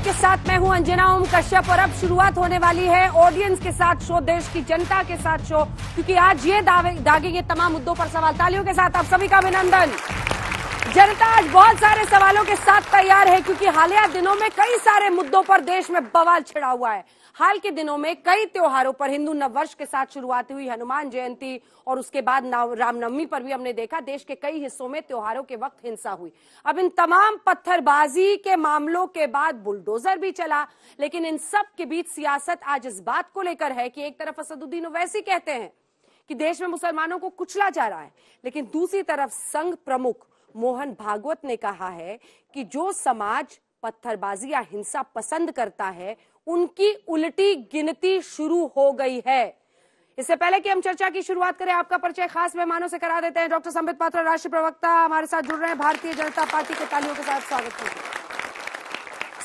आपके साथ मैं हूं अंजना ओम कश्यप और अब शुरुआत होने वाली है ऑडियंस के साथ शो, देश की जनता के साथ शो, क्योंकि आज ये दागेंगे तमाम मुद्दों पर सवाल। तालियों के साथ आप सभी का अभिनंदन। जनता आज बहुत सारे सवालों के साथ तैयार है, क्योंकि हालिया दिनों में कई सारे मुद्दों पर देश में बवाल छिड़ा हुआ है। हाल के दिनों में कई त्योहारों पर हिंदू नववर्ष के साथ शुरुआत हुई, हनुमान जयंती और उसके बाद रामनवमी पर भी हमने देखा देश के कई हिस्सों में त्योहारों के वक्त हिंसा हुई। अब इन तमाम पत्थरबाजी के मामलों के बाद बुलडोजर भी चला, लेकिन इन सब के बीच सियासत आज इस बात को लेकर है कि एक तरफ असदुद्दीन ओवैसी कहते हैं कि देश में मुसलमानों को कुचला जा रहा है, लेकिन दूसरी तरफ संघ प्रमुख मोहन भागवत ने कहा है कि जो समाज पत्थरबाजी या हिंसा पसंद करता है उनकी उल्टी गिनती शुरू हो गई है। इससे पहले कि हम चर्चा की शुरुआत करें, आपका परिचय खास मेहमानों से करा देते हैं। डॉक्टर संबित पात्रा, राष्ट्रीय प्रवक्ता, हमारे साथ जुड़ रहे हैं। भारतीय जनता पार्टी के तालियों के साथ स्वागत है।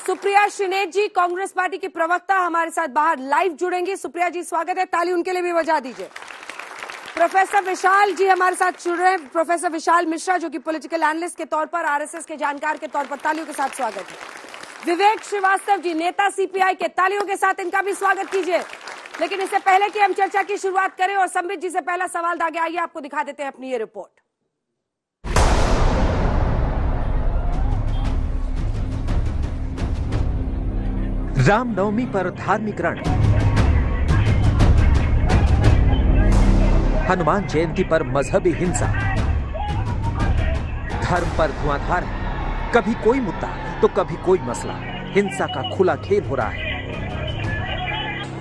सुप्रिया श्रीनेत जी, कांग्रेस पार्टी की प्रवक्ता, हमारे साथ बाहर लाइव जुड़ेंगी। सुप्रिया जी स्वागत है, ताली उनके लिए भी बजा दीजिए। प्रोफेसर विशाल जी हमारे साथ जुड़ रहे हैं। प्रोफेसर विशाल मिश्रा, जो कि पॉलिटिकल एनालिस्ट के तौर पर, आरएसएस के जानकार के तौर पर, तालियों के साथ स्वागत है। विवेक श्रीवास्तव जी, नेता सीपीआई के, तालियों के साथ इनका भी स्वागत कीजिए। लेकिन इससे पहले कि हम चर्चा की शुरुआत करें और संबित जी से पहला सवाल दागे, आइए आपको दिखा देते हैं अपनी ये रिपोर्ट। रामनवमी पर धार्मिक रण, हनुमान जयंती पर मजहबी हिंसा, धर्म पर धुआंधार है, कभी कोई मुद्दा तो कभी कोई मसला, हिंसा का खुला खेल हो रहा है।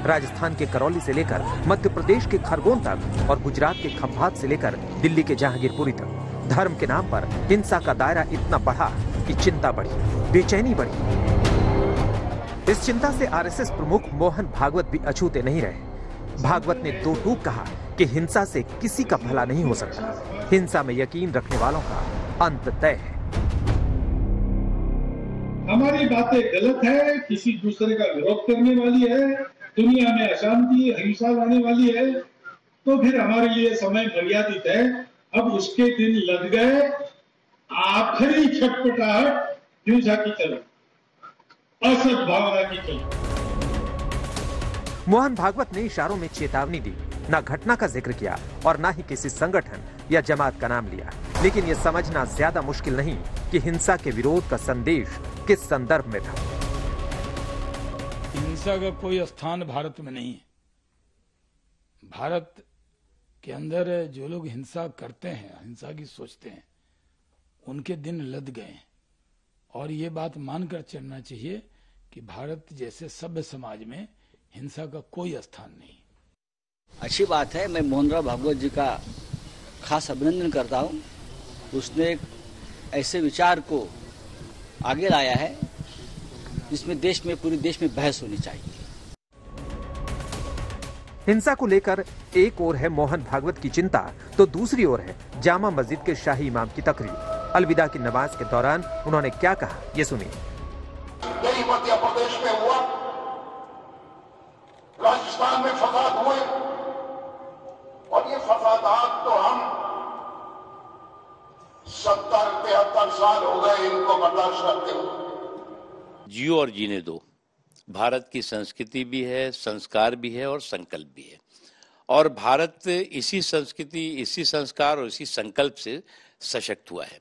राजस्थान के करौली से लेकर मध्य प्रदेश के खरगोन तक और गुजरात के खंभात से लेकर दिल्ली के जहांगीरपुरी तक धर्म के नाम पर हिंसा का दायरा इतना बढ़ा कि चिंता बढ़ी, बेचैनी बढ़ी। इस चिंता से आरएसएस प्रमुख मोहन भागवत भी अछूते नहीं रहे। भागवत ने दो टूक कहा कि हिंसा से किसी का भला नहीं हो सकता, हिंसा में यकीन रखने वालों का अंत तय है। हमारी बातें गलत है, किसी दूसरे का विरोध करने वाली है, दुनिया में अशांति हिंसा लाने वाली है, तो फिर हमारे लिए समय मर्यादित है। अब उसके दिन लग गए, आखिरी छटपटाहट हिंसा की तरफ, असद्भावना की तरफ। मोहन भागवत ने इशारों में चेतावनी दी, न घटना का जिक्र किया और न ही किसी संगठन या जमात का नाम लिया, लेकिन यह समझना ज्यादा मुश्किल नहीं कि हिंसा के विरोध का संदेश किस संदर्भ में था। हिंसा का कोई स्थान भारत में नहीं है। भारत के अंदर जो लोग हिंसा करते हैं, हिंसा की सोचते हैं, उनके दिन लद गए हैं। और ये बात मानकर चलना चाहिए कि भारत जैसे सभ्य समाज में हिंसा का कोई स्थान नहीं। अच्छी बात है, मैं मोहनराव भागवत जी का खास अभिनंदन करता हूँ। उसने एक ऐसे विचार को आगे लाया है जिसमें देश में, पूरे देश में बहस होनी चाहिए। हिंसा को लेकर एक ओर है मोहन भागवत की चिंता, तो दूसरी ओर है जामा मस्जिद के शाही इमाम की तकरीर। अलविदा की नमाज के दौरान उन्होंने क्या कहा, ये सुनिए। यही मध्य प्रदेश में हुआ, राजस्थान में फसाद हुए, और ये फसादात तो हम 70-73 साल हो गए इनको बर्दाश्त करते हुए। जियो और जीने दो, भारत की संस्कृति भी है, संस्कार भी है और संकल्प भी है। और भारत इसी संस्कृति, इसी संस्कार और इसी संकल्प से सशक्त हुआ है।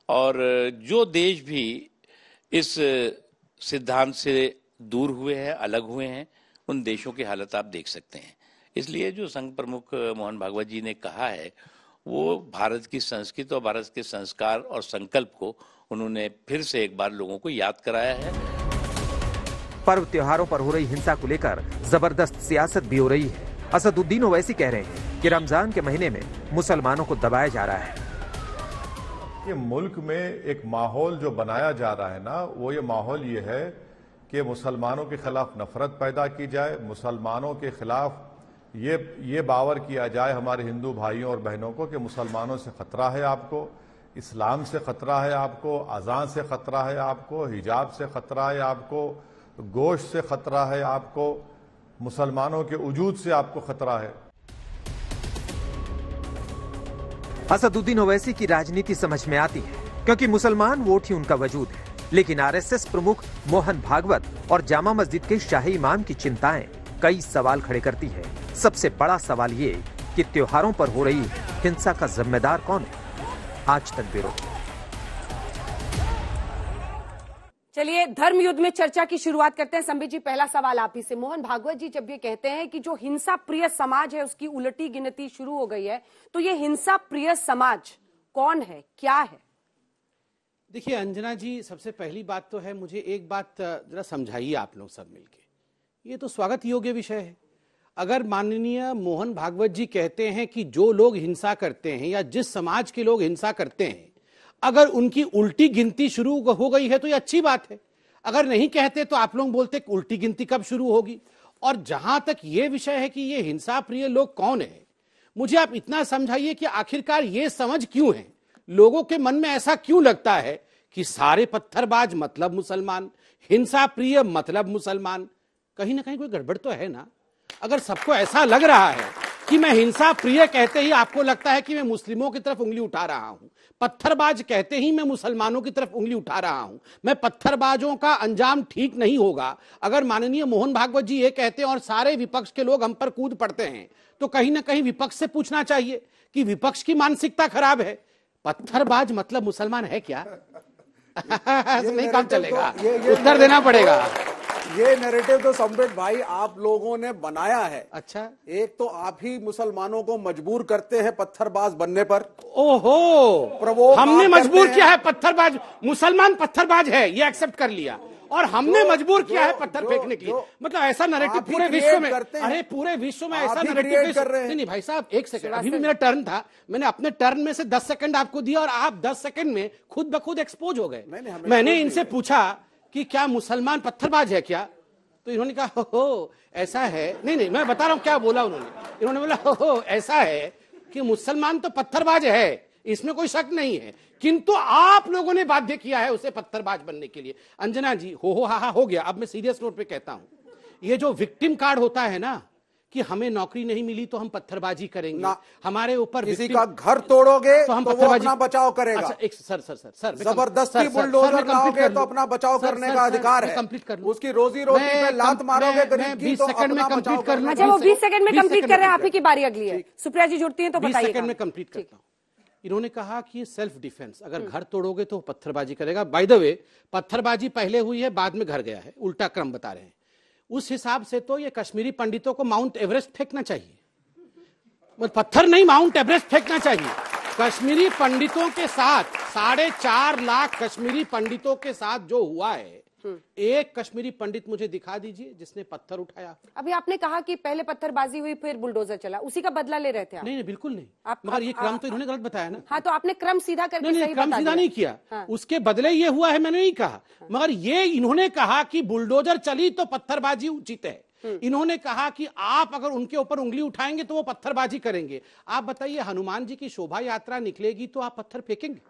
और जो देश भी इस सिद्धांत से दूर हुए हैं, अलग हुए हैं, उन देशों की हालत आप देख सकते हैं। इसलिए जो संघ प्रमुख मोहन भागवत जी ने कहा है, वो भारत की संस्कृति और भारत के संस्कार और संकल्प को उन्होंने फिर से एक बार लोगों को याद कराया है। पर्व त्योहारों पर हो रही हिंसा को लेकर जबरदस्त सियासत भी हो रही है। असदुद्दीन ओवैसी कह रहे हैं कि रमजान के महीने में मुसलमानों को दबाया जा रहा है। ये मुल्क में एक माहौल जो बनाया जा रहा है ना, वो ये माहौल ये है कि मुसलमानों के खिलाफ नफरत पैदा की जाए, मुसलमानों के खिलाफ ये बावर किया जाए हमारे हिंदू भाइयों और बहनों को कि मुसलमानों से खतरा है आपको, इस्लाम से खतरा है आपको, अजान से खतरा है आपको, हिजाब से खतरा है आपको, गोश्त से खतरा है आपको, मुसलमानों के वजूद से आपको खतरा है। असदुद्दीन ओवैसी की राजनीति समझ में आती है, क्योंकि मुसलमान वोट ही उनका वजूद है। लेकिन आरएसएस प्रमुख मोहन भागवत और जामा मस्जिद के शाही इमाम की चिंताएं कई सवाल खड़े करती है। सबसे बड़ा सवाल ये कि त्योहारों पर हो रही हिंसा का जिम्मेदार कौन है। आज तक ब्यूरो। चलिए धर्म युद्ध में चर्चा की शुरुआत करते हैं। संबित जी, पहला सवाल आप ही से। मोहन भागवत जी जब ये कहते हैं कि जो हिंसा प्रिय समाज है उसकी उलटी गिनती शुरू हो गई है, तो ये हिंसा प्रिय समाज कौन है, क्या है? देखिए अंजना जी, सबसे पहली बात तो है, मुझे एक बात जरा समझाइए आप लोग सब मिलके। ये तो स्वागत योग्य विषय है। अगर माननीय मोहन भागवत जी कहते हैं कि जो लोग हिंसा करते हैं या जिस समाज के लोग हिंसा करते हैं, अगर उनकी उल्टी गिनती शुरू हो गई है तो ये अच्छी बात है। अगर नहीं कहते तो आप लोग बोलते उल्टी गिनती कब शुरू होगी। और जहां तक ये विषय है कि ये हिंसा प्रिय लोग कौन है, मुझे आप इतना समझाइए कि आखिरकार ये समझ क्यों है, लोगों के मन में ऐसा क्यों लगता है कि सारे पत्थरबाज मतलब मुसलमान, हिंसा प्रिय मतलब मुसलमान। कहीं ना कहीं कोई गड़बड़ तो है ना। अगर सबको ऐसा लग रहा है कि मैं हिंसा प्रिय कहते ही आपको लगता है कि मैं मुस्लिमों की तरफ उंगली उठा रहा हूं, पत्थरबाज कहते ही मैं मुसलमानों की तरफ उंगली उठा रहा हूं, मैं पत्थरबाजों का अंजाम ठीक नहीं होगा, अगर माननीय मोहन भागवत जी ये कहते हैं और सारे विपक्ष के लोग हम पर कूद पड़ते हैं, तो कहीं ना कहीं विपक्ष से पूछना चाहिए कि विपक्ष की मानसिकता खराब है। पत्थरबाज मतलब मुसलमान है क्या? नहीं काम चलेगा, उत्तर देना पड़ेगा। ये नैरेटिव तो संबित भाई आप लोगों ने बनाया है। अच्छा, एक तो आप ही मुसलमानों को मजबूर करते हैं पत्थरबाज बनने पर। ओहो, हमने मजबूर किया है पत्थरबाज, मुसलमान पत्थरबाज है ये एक्सेप्ट कर लिया, और हमने मजबूर किया है पत्थर फेंकने के लिए। मतलब ऐसा नैरेटिव पूरे विश्व में, अरे पूरे विश्व में ऐसा नैरेटिव कर रहे हैं। नहीं भाई साहब, एक सेकंड, अभी भी मेरा टर्न था, मैंने अपने टर्न में से 10 सेकंड आपको दिया और आप 10 सेकंड में खुद ब खुद एक्सपोज हो गए। मैंने इनसे पूछा कि क्या मुसलमान पत्थरबाज है क्या, तो इन्होंने कहा हो ऐसा है। नहीं, मैं बता रहा हूं क्या बोला इन्होंने बोला हो ऐसा है कि मुसलमान तो पत्थरबाज है, इसमें कोई शक नहीं है, किंतु आप लोगों ने बाध्य किया है उसे पत्थरबाज बनने के लिए। अंजना जी, हो हा हो गया। अब मैं सीरियस नोट पे कहता हूं, ये जो विक्टिम कार्ड होता है ना कि हमें नौकरी नहीं मिली तो हम पत्थरबाजी करेंगे, हमारे ऊपर किसी का घर तोड़ोगे तो हम वो अपना बचाव करेगा। अच्छा, एक सर जबरदस्ती बुलडोजर लाओगे तो अपना बचाव करने का अधिकार है। कंप्लीट कर, उसकी रोजी रोटी पे लात मारोगे गरीब की तो अपना बचाव करना। अच्छा, वो 20 सेकंड में कंप्लीट कर रहे हैं, आप ही की बारी अगली है। सुप्रिया जी जुड़ती हैं तो बताइए। 20 सेकंड में कंप्लीट करता हूं। इन्होंने कहा कि सेल्फ डिफेंस, अगर घर तोड़ोगे तो पत्थरबाजी करेगा। बाय द वे, पत्थरबाजी पहले हुई है, बाद में घर गया है, उल्टा क्रम बता रहे हैं। उस हिसाब से तो ये कश्मीरी पंडितों को माउंट एवरेस्ट फेंकना चाहिए, पत्थर नहीं माउंट एवरेस्ट फेंकना चाहिए। कश्मीरी पंडितों के साथ 4.5 लाख कश्मीरी पंडितों के साथ जो हुआ है, एक कश्मीरी पंडित मुझे दिखा दीजिए जिसने पत्थर उठाया। अभी आपने कहा कि पहले पत्थरबाजी हुई फिर बुलडोजर चला, उसी का बदला ले रहे थे आप? नहीं, बिल्कुल नहीं। मगर ये क्रम तो इन्होंने गलत बताया ना। हाँ, तो आपने क्रम सीधा करके नहीं, क्रम सीधा नहीं किया। हाँ। उसके बदले ये हुआ है, मैंने नहीं कहा। हाँ। मगर ये इन्होंने कहा कि बुलडोजर चली तो पत्थरबाजी उचित है। इन्होंने कहा कि आप अगर उनके ऊपर उंगली उठाएंगे तो वो पत्थरबाजी करेंगे। आप बताइए, हनुमान जी की शोभा यात्रा निकलेगी तो आप पत्थर फेंकेंगे?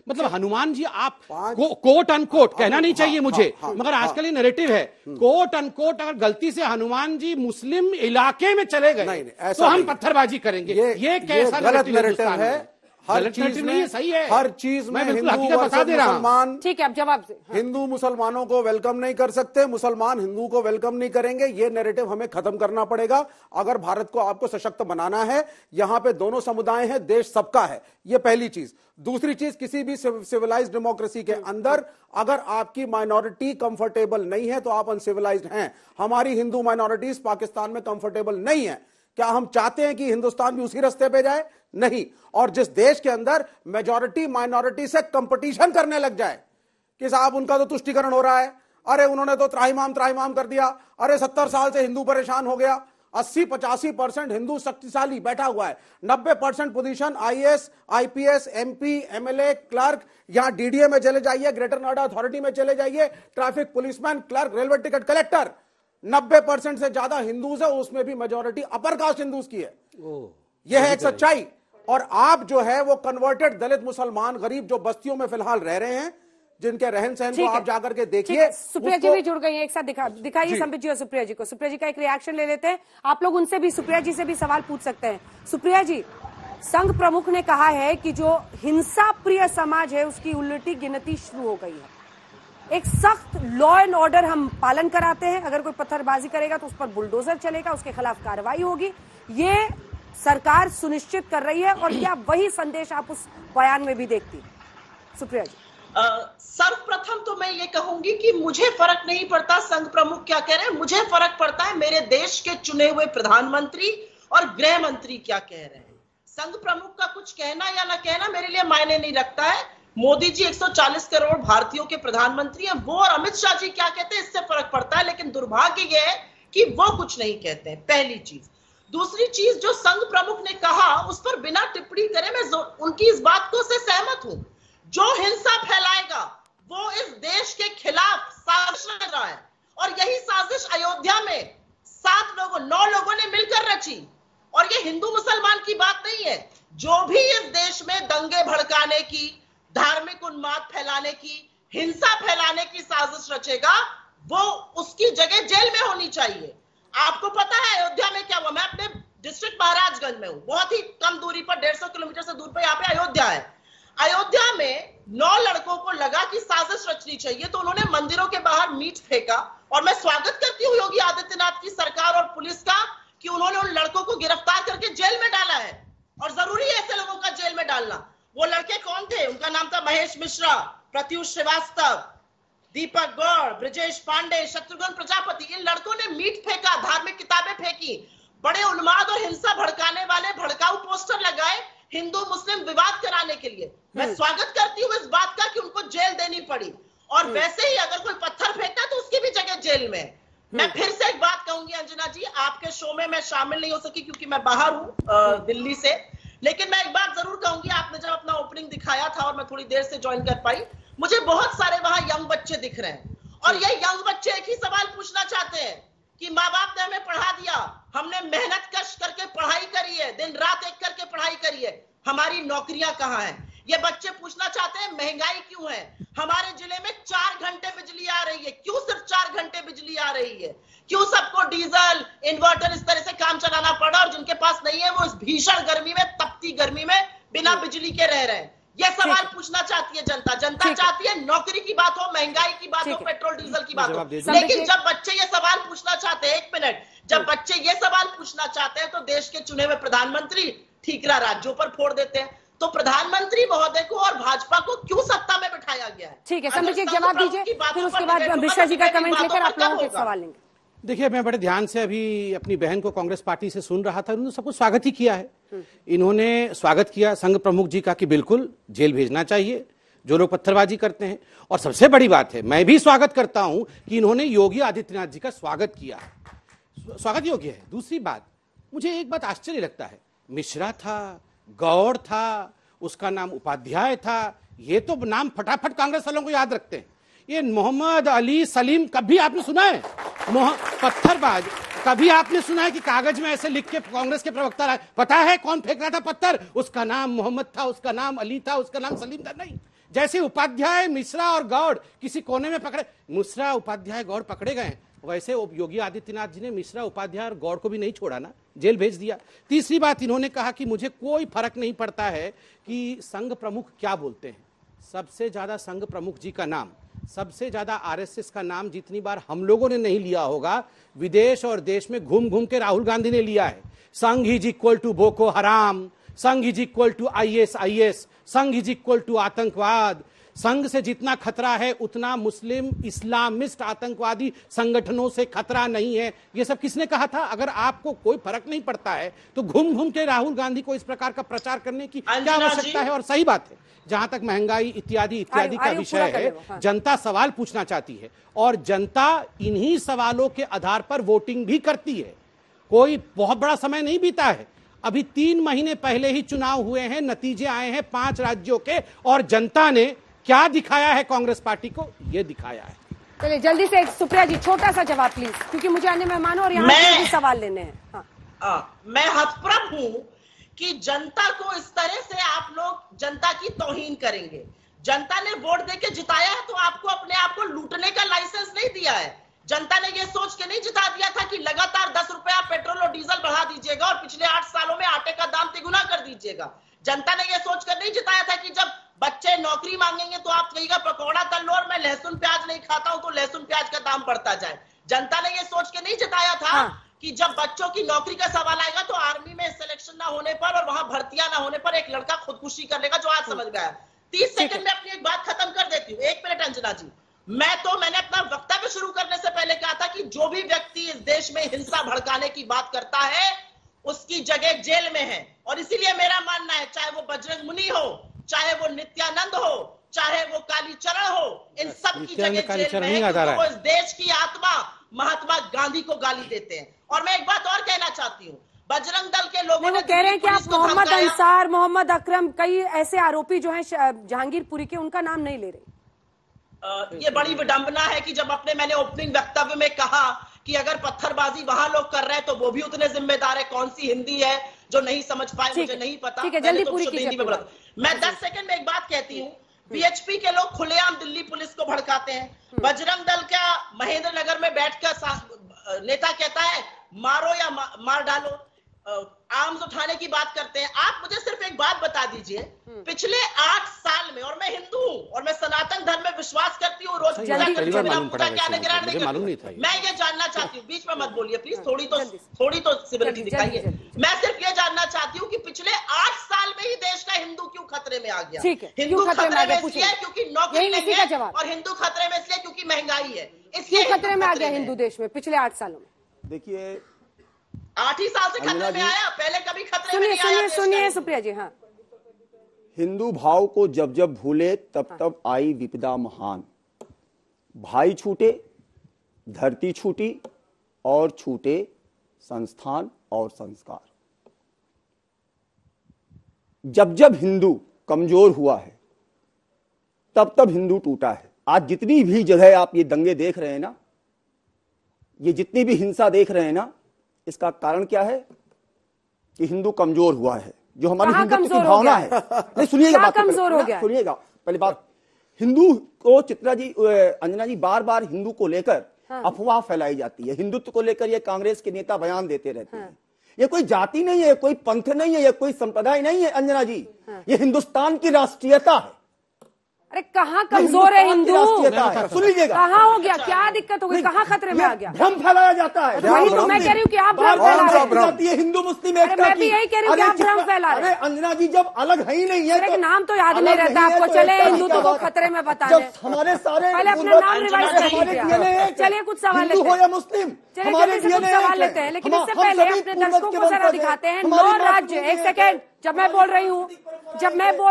मतलब हनुमान जी आप कोट अनकोट कहना नहीं चाहिए मुझे, मगर आजकल ये नैरेटिव है, कोट अनकोट अगर गलती से हनुमान जी मुस्लिम इलाके में चले गए तो हम पत्थरबाजी करेंगे। ये कैसा गलत नैरेटिव है? हर चीज में सही है, हर चीज में हिंदू बता दे रहा मुसलमान। ठीक है, अब जवाब से। हिंदू मुसलमानों को वेलकम नहीं कर सकते, मुसलमान हिंदू को वेलकम नहीं करेंगे। ये नैरेटिव हमें खत्म करना पड़ेगा अगर भारत को आपको सशक्त बनाना है। यहां पे दोनों समुदाय हैं, देश सबका है, ये पहली चीज। दूसरी चीज, किसी भी सिविलाइज्ड डेमोक्रेसी के अंदर अगर आपकी माइनॉरिटी कंफर्टेबल नहीं है तो आप अनसिविलाइज्ड हैं। हमारी हिंदू माइनॉरिटीज पाकिस्तान में कंफर्टेबल नहीं है। क्या हम चाहते हैं कि हिंदुस्तान भी उसी रास्ते पे जाए? नहीं। और जिस देश के अंदर मेजॉरिटी माइनॉरिटी से कंपटीशन करने लग जाए कि साहब उनका तो तुष्टीकरण हो रहा है, अरे उन्होंने तो त्राहिमाम कर दिया, अरे 70 साल से हिंदू परेशान हो गया, 80-85% हिंदू शक्तिशाली बैठा हुआ है, 90% position IAS, IPS, MP, MLA, clerk, यहां DDA में चले जाइए, ग्रेटर नोएडा अथॉरिटी में चले जाइए, traffic policeman, clerk, railway ticket collector, 90% से ज्यादा हिंदूज है, उसमें भी मेजॉरिटी अपर कास्ट हिंदूज की है। यह है एक सच्चाई। और आप जो है वो कन्वर्टेड दलित मुसलमान गरीब जो बस्तियों में फिलहाल रह रहे हैं, जिनके रहन सहन को आप जाकर के देखिए। सुप्रिया जी भी जुड़ गई हैं, एक साथ दिखाइए संबित जी और सुप्रिया जी को। सुप्रिया जी का एक रिएक्शन ले लेते हैं, आप लोग उनसे भी, सुप्रिया जी से भी सवाल पूछ सकते हैं। सुप्रिया जी, संघ प्रमुख ने कहा है कि जो हिंसा प्रिय समाज है उसकी उल्टी गिनती शुरू हो गई है, एक सख्त लॉ एंड ऑर्डर हम पालन कराते हैं, अगर कोई पत्थरबाजी करेगा तो उस पर बुलडोजर चलेगा, उसके खिलाफ कार्रवाई होगी, ये सरकार सुनिश्चित कर रही है। और क्या वही संदेश आप उस बयान में भी देखती? सुप्रिया जी। सर्वप्रथम तो मैं ये कहूंगी कि मुझे फर्क नहीं पड़ता संघ प्रमुख क्या कह रहे हैं, मुझे फर्क पड़ता है मेरे देश के चुने हुए प्रधानमंत्री और गृह मंत्री क्या कह रहे हैं। संघ प्रमुख का कुछ कहना या ना कहना मेरे लिए मायने नहीं रखता है। मोदी जी 140 करोड़ भारतीयों के प्रधानमंत्री हैं, वो और अमित शाह जी क्या कहते हैं इससे फर्क पड़ता है। लेकिन दुर्भाग्य यह है कि वो कुछ नहीं कहते हैं, पहली चीज। दूसरी चीज, जो संघ प्रमुख ने कहा उस पर बिना टिप्पणी करे मैं उनकी इस बात को से सहमत हूं। जो हिंसा फैलाएगा वो इस देश के खिलाफ साजिश कर रहा है, और यही साजिश अयोध्या में 9 लोगों ने मिलकर रची। और ये हिंदू मुसलमान की बात नहीं है, जो भी इस देश में दंगे भड़काने की, धार्मिक उन्माद फैलाने की, हिंसा फैलाने की साजिश रचेगा वो उसकी जगह जेल में होनी चाहिए। आपको पता है अयोध्या में क्या हुआ? मैं अपने डिस्ट्रिक्ट महाराजगंज में हूं, बहुत ही कम दूरी पर 150 किलोमीटर से दूर पर यहाँ पे अयोध्या है। अयोध्या में 9 लड़कों को लगा कि साजिश रचनी चाहिए, तो उन्होंने मंदिरों के बाहर मीट फेंका। और मैं स्वागत करती हूँ योगी आदित्यनाथ की सरकार और पुलिस का कि उन्होंने उन लड़कों को गिरफ्तार करके जेल में डाला है, और जरूरी है ऐसे लोगों का जेल में डालना। वो लड़के कौन थे? उनका नाम था महेश मिश्रा, प्रत्युष श्रीवास्तव, दीपक गौड़, ब्रजेश पांडे, शत्रुघ्न प्रजापति। इन लड़कों ने मीट फेंका, धार्मिक किताबें फेंकी, बड़े उन्माद और हिंसा भड़काने वाले भड़काऊ पोस्टर लगाए हिंदू मुस्लिम विवाद कराने के लिए। मैं स्वागत करती हूँ इस बात का कि उनको जेल देनी पड़ी, और वैसे ही अगर कोई पत्थर फेंकता तो उसकी भी जगह जेल में। मैं फिर से एक बात कहूंगी अंजना जी, आपके शो में मैं शामिल नहीं हो सकी क्योंकि मैं बाहर हूँ दिल्ली से, लेकिन मैं एक बात जरूर कहूंगी। आपने जब अपना ओपनिंग दिखाया था और मैं थोड़ी देर से ज्वाइन कर पाई, मुझे बहुत सारे वहां यंग बच्चे दिख रहे हैं, और ये यंग बच्चे एक ही सवाल पूछना चाहते हैं कि माँ बाप ने हमें पढ़ा दिया, हमने मेहनत कश करके पढ़ाई करी है, दिन रात एक करके पढ़ाई करी है, हमारी नौकरियां कहाँ हैं? ये बच्चे पूछना चाहते हैं महंगाई क्यों है? हमारे जिले में 4 घंटे बिजली आ रही है, क्यों सिर्फ 4 घंटे बिजली आ रही है? क्यों सबको डीजल इन्वर्टर इस तरह से काम चलाना पड़ा, और जिनके पास नहीं है वो इस भीषण गर्मी में, तपती गर्मी में बिना बिजली के रह रहे हैं? ये सवाल पूछना चाहती है जनता। जनता चाहती है नौकरी की बात हो, महंगाई की बात हो, पेट्रोल डीजल की बात हो। लेकिन जब बच्चे ये सवाल पूछना चाहते हैं, एक मिनट, जब बच्चे ये सवाल पूछना चाहते हैं तो देश के चुने हुए प्रधानमंत्री ठीकरा राज्यों पर फोड़ देते हैं। तो प्रधानमंत्री महोदय को और भाजपा को क्यों सत्ता में बिठाया गया है? ठीक है, समझ जी जवाब दीजिए, फिर उसके बाद मिश्रा जी का कमेंट लेकर आप लोगों के सवाल लेंगे। देखिए, मैं बड़े ध्यान से अभी अपनी बहन को कांग्रेस पार्टी से सुन रहा था, उन्होंने सब कुछ स्वागत ही किया है। इन्होंने स्वागत किया संघ प्रमुख जी का कि बिल्कुल जेल भेजना चाहिए जो लोग पत्थरबाजी करते हैं, और सबसे बड़ी बात है, मैं भी स्वागत करता हूं कि इन्होंने योगी आदित्यनाथ जी का स्वागत किया, स्वागत योग्य है। दूसरी बात, मुझे एक बात आश्चर्य लगता है, मिश्रा था, गौड़ था, उसका नाम उपाध्याय था, ये तो नाम फटाफट कांग्रेस वालों को याद रखते हैं। ये मोहम्मद अली सलीम कभी आपने सुना है? पत्थरबाज कभी आपने सुना है कि कागज में ऐसे लिख के कांग्रेस के प्रवक्ता रहा? पता है कौन फेंक रहा था पत्थर? उसका नाम मोहम्मद था, उसका नाम अली था, उसका नाम सलीम था? नहीं। जैसे उपाध्याय, मिश्रा और गौड़ किसी कोने में पकड़े, मिश्रा, उपाध्याय, गौड़ पकड़े गए, वैसे योगी आदित्यनाथ जी ने मिश्रा, उपाध्याय और गौड़ को भी नहीं छोड़ा ना, जेल भेज दिया। तीसरी बात, इन्होंने कहा कि मुझे कोई फर्क नहीं पड़ता है कि संघ प्रमुख क्या बोलते हैं। सबसे ज्यादा संघ प्रमुख जी का नाम, सबसे ज्यादा आरएसएस का नाम जितनी बार हम लोगों ने नहीं लिया होगा, विदेश और देश में घूम घूम के राहुल गांधी ने लिया है। संघ इज इक्वल टू बोको हराम, संघ इज इक्वल टू ISIS, संघ इज इक्वल टू आतंकवाद। संघ से जितना खतरा है उतना मुस्लिम इस्लामिस्ट आतंकवादी संगठनों से खतरा नहीं है। ये सब किसने कहा था? अगर आपको कोई फर्क नहीं पड़ता है तो घूम घूम के राहुल गांधी को इस प्रकार का प्रचार करने की क्या आवश्यकता है? और सही बात है, जहां तक महंगाई इत्यादि का विषय है, जनता सवाल पूछना चाहती है, और जनता इन्हीं सवालों के आधार पर वोटिंग भी करती है। कोई बहुत बड़ा समय नहीं बीता है, अभी 3 महीने पहले ही चुनाव हुए हैं, नतीजे आए हैं 5 राज्यों के, और जनता ने क्या दिखाया है कांग्रेस पार्टी को? ये दिखाया है। चलिए जल्दी से सुप्रिया जी छोटा सा जवाब प्लीज, क्योंकि मुझे अन्य मेहमानों और यहाँ भी सवाल लेने हैं। मैं हतप्रभ हूं कि जनता को इस तरह से आप लोग जनता की तौहीन करेंगे। जनता ने वोट देके जिताया है तो आपको अपने आप को लूटने का लाइसेंस नहीं दिया है। जनता ने यह सोच के नहीं जिता दिया था कि लगातार 10 रुपया पेट्रोल और डीजल बढ़ा दीजिएगा और पिछले 8 सालों में आटे का दाम तिगुना कर दीजिएगा। जनता ने यह सोचकर नहीं जिताया था कि जब बच्चे नौकरी मांगेंगे तो आप कहिएगा पकौड़ा तल लो, और मैं लहसुन प्याज नहीं खाता हूं तो लहसुन प्याज का दाम बढ़ता जाए। जनता ने ये सोच के नहीं जिताया था कि जब बच्चों की नौकरी का सवाल आएगा तो आर्मी में सिलेक्शन ना होने पर और वहां भर्तियां ना होने पर एक लड़का खुदकुशी कर लेगा, जो आज समझ गया। 30 सेकंड में अपनी एक बात खत्म कर देती हूँ, 1 मिनट अंजना जी। मैंने अपना वक्तव्य शुरू करने से पहले कहा था कि जो भी व्यक्ति इस देश में हिंसा भड़काने की बात करता है उसकी जगह जेल में है। और इसीलिए मेरा मानना है, चाहे वो बजरंग मुनि हो, चाहे वो नित्यानंद हो, चाहे वो कालीचरण हो, इन सब की जगह जेल में है, क्योंकि वो इस देश की आत्मा महात्मा गांधी को गाली देते हैं। और मैं एक बात और कहना चाहती हूँ, बजरंग दल के लोगों ने कह रहे हैं कि आप मोहम्मद अंसार, मोहम्मद अकरम, कई ऐसे आरोपी जो हैं जहांगीरपुरी के, उनका नाम नहीं ले रहे। ये बड़ी विडंबना है कि जब मैंने ओपनिंग वक्तव्य में कहा कि अगर पत्थरबाजी वहां लोग कर रहे हैं तो वो भी उतने जिम्मेदार है। कौन सी हिंदी है जो नहीं समझ पाए, मुझे नहीं पता। जल्दी पूरी कीजिए। मैं 10 सेकंड में एक बात कहती हूँ, बीएचपी के लोग खुलेआम दिल्ली पुलिस को भड़काते हैं। बजरंग दल का महेंद्र नगर में बैठकर नेता कहता है मारो या मार डालो, आर्म्स उठाने की बात करते हैं। आप मुझे सिर्फ एक बात बता दीजिए, पिछले 8 साल में, और मैं हिंदू हूं और मैं सनातन धर्म में विश्वास करती हूँ, रोज पूजा करती हूँ, मैं ये जानना चाहती हूँ, बीच में मत बोलिए प्लीज, थोड़ी तो सिविलिटी दिखाइए। मैं सिर्फ ये जानना चाहती हूँ कि पिछले 8 साल में ही देश का हिंदू क्यों खतरे में आ गया? हिंदू खतरे में इसलिए क्योंकि नौकरी नहीं है, और हिंदू खतरे में इसलिए क्योंकि महंगाई है। इसलिए खतरे में आ गया हिंदू देश में पिछले 8 सालों में। देखिए 8 ही साल से खतरे में आया, पहले कभी खतरे में नहीं आया। सुनिए सुप्रिया जी। हाँ, हिंदू भाव को जब जब भूले तब तब आई विपदा महान। भाई छूटे, धरती छूटी, और छूटे संस्थान और संस्कार। जब जब हिंदू कमजोर हुआ है तब तब हिंदू टूटा है। आज जितनी भी जगह आप ये दंगे देख रहे हैं ना, ये जितनी भी हिंसा देख रहे हैं ना, इसका कारण क्या है कि हिंदू कमजोर हुआ है। जो हमारी हिंदुत्व की भावना है, नहीं सुनिएगा बात, कमजोर हो गया, सुनिएगा पहली बात। हिंदू को चित्रा जी, अंजना जी, बार बार हिंदू को लेकर अफवाह फैलाई जाती है। हिंदुत्व को लेकर ये कांग्रेस के नेता बयान देते रहते हैं। ये कोई जाति नहीं है, कोई पंथ नहीं है, ये कोई संप्रदाय नहीं है अंजना जी, ये हिंदुस्तान की राष्ट्रीयता है। अरे कहाँ कमजोर है हिंदू? सुन लीजिएगा, कहाँ हो गया, क्या दिक्कत हो गई, कहाँ खतरे में आ गया? भ्रम फैलाया जाता है। वही तो मैं कह रही हूँ कि आप भ्रम फैला रहे हैं। हिंदू मुस्लिम एकता, मैं भी यही कह रही हूँ कि आप भ्रम फैला रहे हैं। अंजना जी, जब अलग है ही नहीं है तो नाम तो याद नहीं रहता आपको। चले हिंदुत्व को खतरे में बता दें, हमारे सारे पहले अपना नाम रिवाइज कर लीजिए। चलिए कुछ सवाल लेते हैं, मुस्लिम हमारे सवाल लेते हैं, लेकिन इससे पहले अपने दर्शकों को जरा दिखाते हैं 9 राज्य। 1 सेकेंड, जब मैं बोल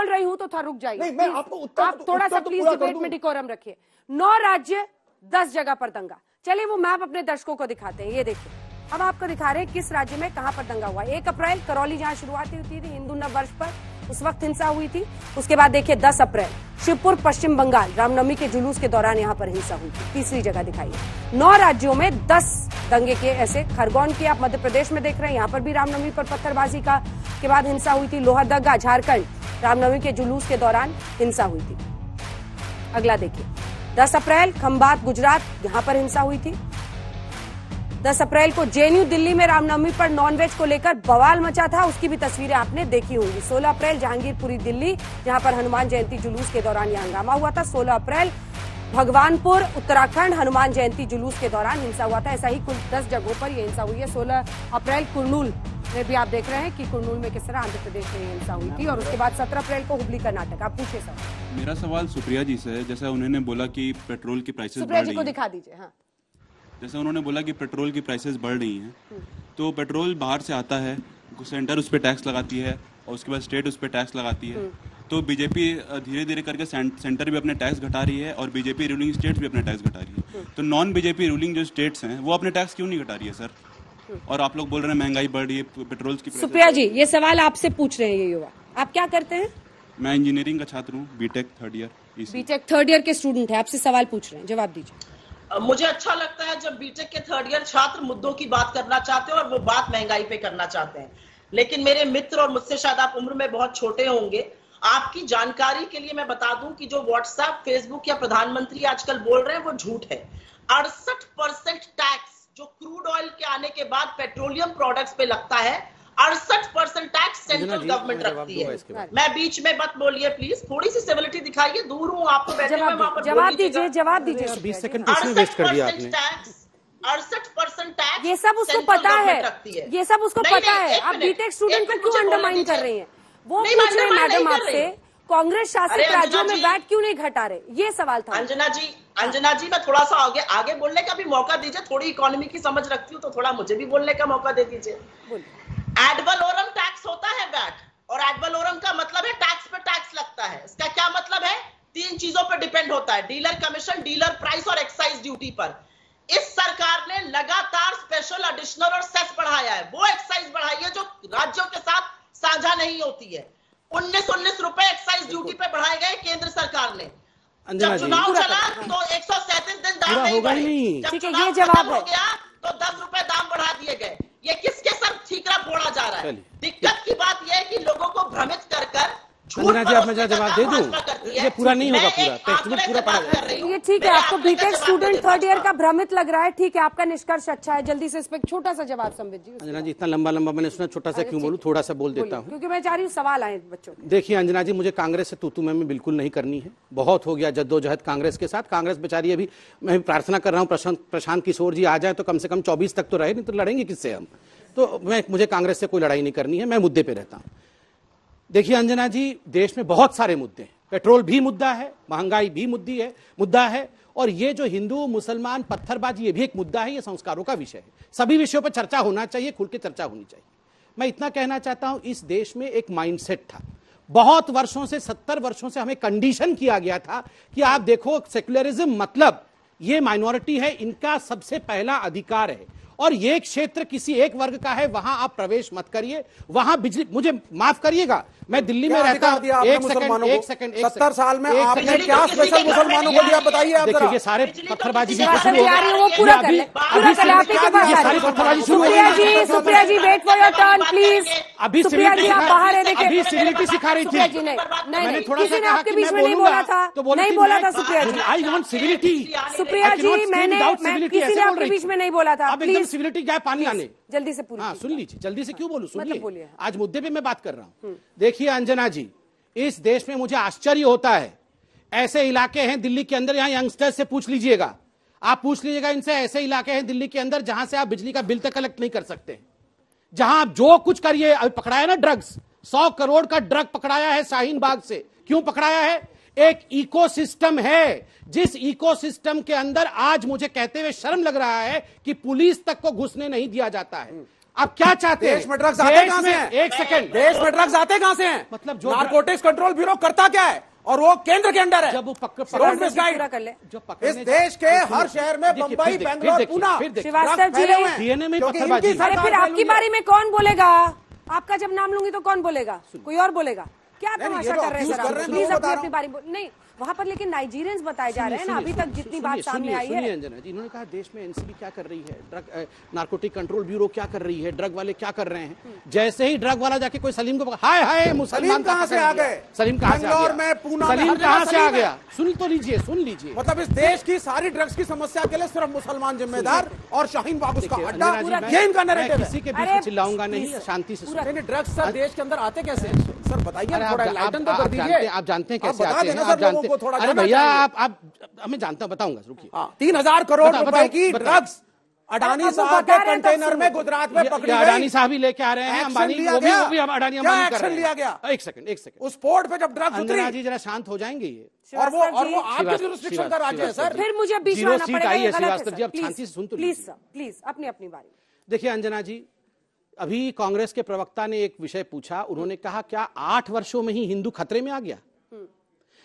रही हूँ तो थोड़ा रुक जाइए, आप थोड़ा सा प्लीज डिबेट में डिकोरम रखिए। 9 राज्य, 10 जगह पर दंगा। चलिए वो मैप अपने दर्शकों को दिखाते हैं। ये देखिए, अब आपको दिखा रहे हैं किस राज्य में कहां पर दंगा हुआ। 1 अप्रैल करौली जहां शुरुआत हुई थी हिंदू नव वर्ष पर, उस वक्त हिंसा हुई थी। उसके बाद देखिए 10 अप्रैल शिवपुर पश्चिम बंगाल, रामनवमी के जुलूस के दौरान यहां पर हिंसा हुई थी। तीसरी जगह दिखाइए। 9 राज्यों में 10 दंगे के ऐसे। खरगोन की आप मध्य प्रदेश में देख रहे हैं, यहां पर भी रामनवमी पर पत्थरबाजी के बाद हिंसा हुई थी। लोहरदगा झारखंड, रामनवमी के जुलूस के दौरान हिंसा हुई थी। अगला देखिए, 10 अप्रैल खंभात गुजरात, यहां पर हिंसा हुई थी। 10 अप्रैल को जेएनयू दिल्ली में रामनवमी पर नॉनवेज को लेकर बवाल मचा था, उसकी भी तस्वीरें आपने देखी होंगी। 16 अप्रैल जहांगीरपुरी दिल्ली, जहां पर हनुमान जयंती जुलूस के दौरान यह हंगामा हुआ था। 16 अप्रैल भगवानपुर उत्तराखंड, हनुमान जयंती जुलूस के दौरान हिंसा हुआ था। ऐसा ही कुल 10 जगहों पर यह हिंसा हुई है। 16 अप्रैल कुर्नूल में भी आप देख रहे हैं कि कुर्नूल में किस तरह आंध्र प्रदेश में हिंसा हुई थी। और उसके बाद 17 अप्रैल को हुबली कर्नाटक। आप पूछिए सवाल। मेरा सवाल सुप्रिया जी से है। जैसा उन्होंने बोला कि पेट्रोल की प्राइसेस बढ़ सुप्रिया रही जी को दिखा दीजिए। हाँ, जैसे उन्होंने बोला कि पेट्रोल की प्राइसेस बढ़ रही हैं, तो पेट्रोल बाहर से आता है, सेंटर उस पर टैक्स लगाती है और उसके बाद स्टेट उस पर टैक्स लगाती है। तो बीजेपी धीरे धीरे करके सेंटर भी अपने टैक्स घटा रही है और बीजेपी रूलिंग स्टेट्स भी अपने टैक्स घटा रही है। तो नॉन बीजेपी रूलिंग जो स्टेट्स हैं वो अपने टैक्स क्यों नहीं घटा रही है सर? और आप लोग बोल रहे हैं महंगाई बढ़ रही है, पेट्रोल की। सुप्रिया जी, ये सवाल आपसे पूछ रहे हैं ये युवा, आप क्या करते हैं? मैं इंजीनियरिंग का छात्र हूँ, BTech 3rd year. BTech 3rd year के स्टूडेंट है, आपसे सवाल पूछ रहे हैं, जवाब दीजिए। मुझे अच्छा लगता है जब बीटेक के 3rd ईयर छात्र मुद्दों की बात करना चाहते हैं और वो बात महंगाई पे करना चाहते हैं। लेकिन मेरे मित्र, और मुझसे शायद आप उम्र में बहुत छोटे होंगे, आपकी जानकारी के लिए मैं बता दूं कि जो व्हाट्सएप, फेसबुक या प्रधानमंत्री आजकल बोल रहे हैं वो झूठ है। 68% टैक्स जो क्रूड ऑयल के आने के बाद पेट्रोलियम प्रोडक्ट्स पे लगता है, 68% टैक्स सेंट्रल गवर्नमेंट रखती है। मैं बीच में मत बोलिए प्लीज, थोड़ी सी सिविलिटी दिखाइए, दूर हूँ आपको बैठे हुए, वहां पर जवाब दीजिए 20 सेकंड वेस्ट कर दिया आपने। 68% टैक्स ये सब उसको पता है, ये सब उसको पता है। आप बीटेक स्टूडेंट को क्यों अंडरमाइन कर रही हैं? वो पूछ रहे मैडम आपसे, कांग्रेस शासित राज्यों में वैट क्यों नहीं घटा रहे, ये सवाल था। अंजना जी मैं थोड़ा सा आगे बोलने का भी मौका दीजिए, थोड़ी इकोनॉमी की समझ रखती हूँ तो थोड़ा मुझे भी बोलने का मौका दे दीजिए। एड वलोरम टैक्स होता है वैट, और एड वलोरम का मतलब है टैक्स पे टैक्स लगता है। इसका क्या मतलब है? 3 चीजों पर डिपेंड होता है, डीलर कमीशन, डीलर प्राइस और एक्साइज ड्यूटी पर। इस सरकार ने लगातार स्पेशल, एडिशनल और सेस बढ़ाया है। वो एक्साइज बढ़ाई है जो राज्यों के साथ साझा नहीं होती है। 19 रुपए एक्साइज ड्यूटी पे बढ़ाए गए केंद्र सरकार ने। जब चुनाव चला तो 137 दिन दाम नहीं बढ़े, जब चुनाव खत्म हो गया तो 10 रुपए दाम बढ़ा दिए गए। ये किसके सर ठीकरा फोड़ा जा रहा है? दिक्कत की बात यह है कि लोगों को भ्रमित कर अंजना जी, आप मैं जवाब दे दूं, ये पूरा नहीं होगा, पूरा टेक्स्ट बुक पूरा पढ़ा जाएगा। ये ठीक है, आपको बीटेक स्टूडेंट 3rd ईयर का भ्रमित लग रहा है, ठीक है, आपका निष्कर्ष अच्छा है। जल्दी से इस पर छोटा सा जवाब संबित जी। अंजना जी, इतना लंबा मैंने सुना, छोटा सा क्यों बोलूं, थोड़ा सा बोल देता हूं, क्योंकि मैं चाह रही हूँ सवाल आए बच्चों। देखिए अंजना जी, मुझे कांग्रेस से तू मैं बिल्कुल नहीं करनी है। बहुत हो गया जद्दोजहद कांग्रेस के साथ। कांग्रेस बेचारी, अभी मैं प्रार्थना कर रहा हूँ प्रशांत किशोर जी आ जाए तो कम से कम 24 तक तो रहे, नहीं तो लड़ेंगे किससे हम। तो मुझे कांग्रेस से कोई लड़ाई नहीं करनी है, मैं मुद्दे पे रहता हूं। देखिए अंजना जी, देश में बहुत सारे मुद्दे हैं, पेट्रोल भी मुद्दा है, महंगाई भी मुद्दा है, और ये जो हिंदू मुसलमान पत्थरबाजी, ये भी एक मुद्दा है। ये संस्कारों का विषय है, सभी विषयों पर चर्चा होना चाहिए, खुल के चर्चा होनी चाहिए। मैं इतना कहना चाहता हूं, इस देश में एक माइंडसेट था, बहुत वर्षों से, 70 वर्षों से हमें कंडीशन किया गया था कि आप देखो, सेक्युलरिज्म मतलब ये माइनॉरिटी है, इनका सबसे पहला अधिकार है, और ये क्षेत्र किसी एक वर्ग का है, वहां आप प्रवेश मत करिए, वहां बिजली, मुझे माफ करिएगा, मैं दिल्ली में रहता हूं। एक सेकंड 70 साल में आपने क्या स्पेशल मुसलमानों को दिया, बताइए आप। देखिए, ये सारे पत्थरबाजी भी शुरू Supriya ji, wait for your turn please. अभी सिविलिटी सिखा रही थी, मैंने थोड़ा सा कहा कि मैं बोलूंगा, तो नहीं बोला था Supriya ji. I want civility. Supriya ji, मैंने किसी ने आपके बीच में नहीं बोला था, प्लीज सिविलिटी क्या, पानी आने जल्दी से पूरी। हाँ, सुन लीजिए, जल्दी से क्यों बोलूं, सुनिए, आज मुद्दे पे मैं बात कर रहा हूं। देखिए अंजना जी, इस देश में मुझे आश्चर्य होता है, ऐसे इलाके हैं दिल्ली के अंदर, यहां यंगस्टर्स से पूछ लीजिएगा, आप पूछ लीजिएगा इनसे, ऐसे इलाके हैं दिल्ली के अंदर जहां से आप बिजली का बिल तक कलेक्ट नहीं कर सकते, जहां आप जो कुछ करिए। अभी पकड़ाया ना ड्रग्स, 100 करोड़ का ड्रग पकड़ाया है शाहीन बाग से। क्यों पकड़ाया है? एक इकोसिस्टम है, जिस इकोसिस्टम के अंदर आज मुझे कहते हुए शर्म लग रहा है कि पुलिस तक को घुसने नहीं दिया जाता है। आप क्या चाहते हैं? देश में ड्रग्स आते कहां से हैं? एक सेकंड, देश में ड्रग्स आते कहां से हैं? मतलब जो नारकोटिक्स कंट्रोल ब्यूरो करता क्या है, और वो केंद्र के अंदर है। जब वो इस देश के हर शहर में, बंबई, बेंगलोर, पुणे, श्रीवास्तव जी, अरे फिर आपकी बारी में कौन बोलेगा? आपका जब नाम लूंगी तो कौन बोलेगा? कोई और बोलेगा? क्या तमाशा कर रहे हैं सर? प्लीज अपनी बारी नहीं, वहां पर लेकिन नाइजीरियंस बताए जा रहे हैं ना, अभी तक जितनी बात सामने आई है। अंजना जी, इन्होंने कहा देश में एनसीबी क्या कर रही है, ड्रग नारकोटिक कंट्रोल ब्यूरो क्या कर रही है, ड्रग वाले क्या कर रहे हैं। जैसे ही ड्रग वाला जाके कोई सलीम को हाय मुसलमान कहां से आ गए? सलीम कहां से आ गया? में पूना सलीम कहां से आ गया? सुन तो लीजिए, सुन लीजिए। मतलब इस देश की सारी ड्रग्स की समस्या के लिए सिर्फ मुसलमान जिम्मेदार और शाहीन बाग उसका अड्डा, ये इनका नैरेटिव है। किसी के बीच चिल्लाऊंगा नहीं, शांति से। ड्रग्स सर देश के अंदर आते कैसे? सर बताइए, आप जानते हैं कैसे आते हैं, आप जानते हैं। अरे भैया, आप मैं जानता हूं, बताऊंगा, रुकिए। 3000 करोड़ रुपए की ड्रग्स अडानी साहब के कंटेनर में गुजरात में पकड़ी गई। अडानी साहब ही लेके आ रहे हैं, अंबानी वो भी अडानी अंबानी कर रहे हैं। लिया गया? एक सेकंड, उस पोर्ट पे जब ड्रग्स उतरी, जी जरा शांत हो जाएंगे ये, और वो आपके जुरिस्डिक्शन का राज्य है सर। फिर मुझे बीच में आना पड़ेगा। श्रीवास्तव जी, आप शांति से सुन तो प्लीज सर, प्लीज अपनी बारी। देखिए अंजना जी, अभी कांग्रेस के प्रवक्ता ने एक विषय पूछा, उन्होंने कहा क्या 8 वर्षों में ही हिंदू खतरे में आ गया?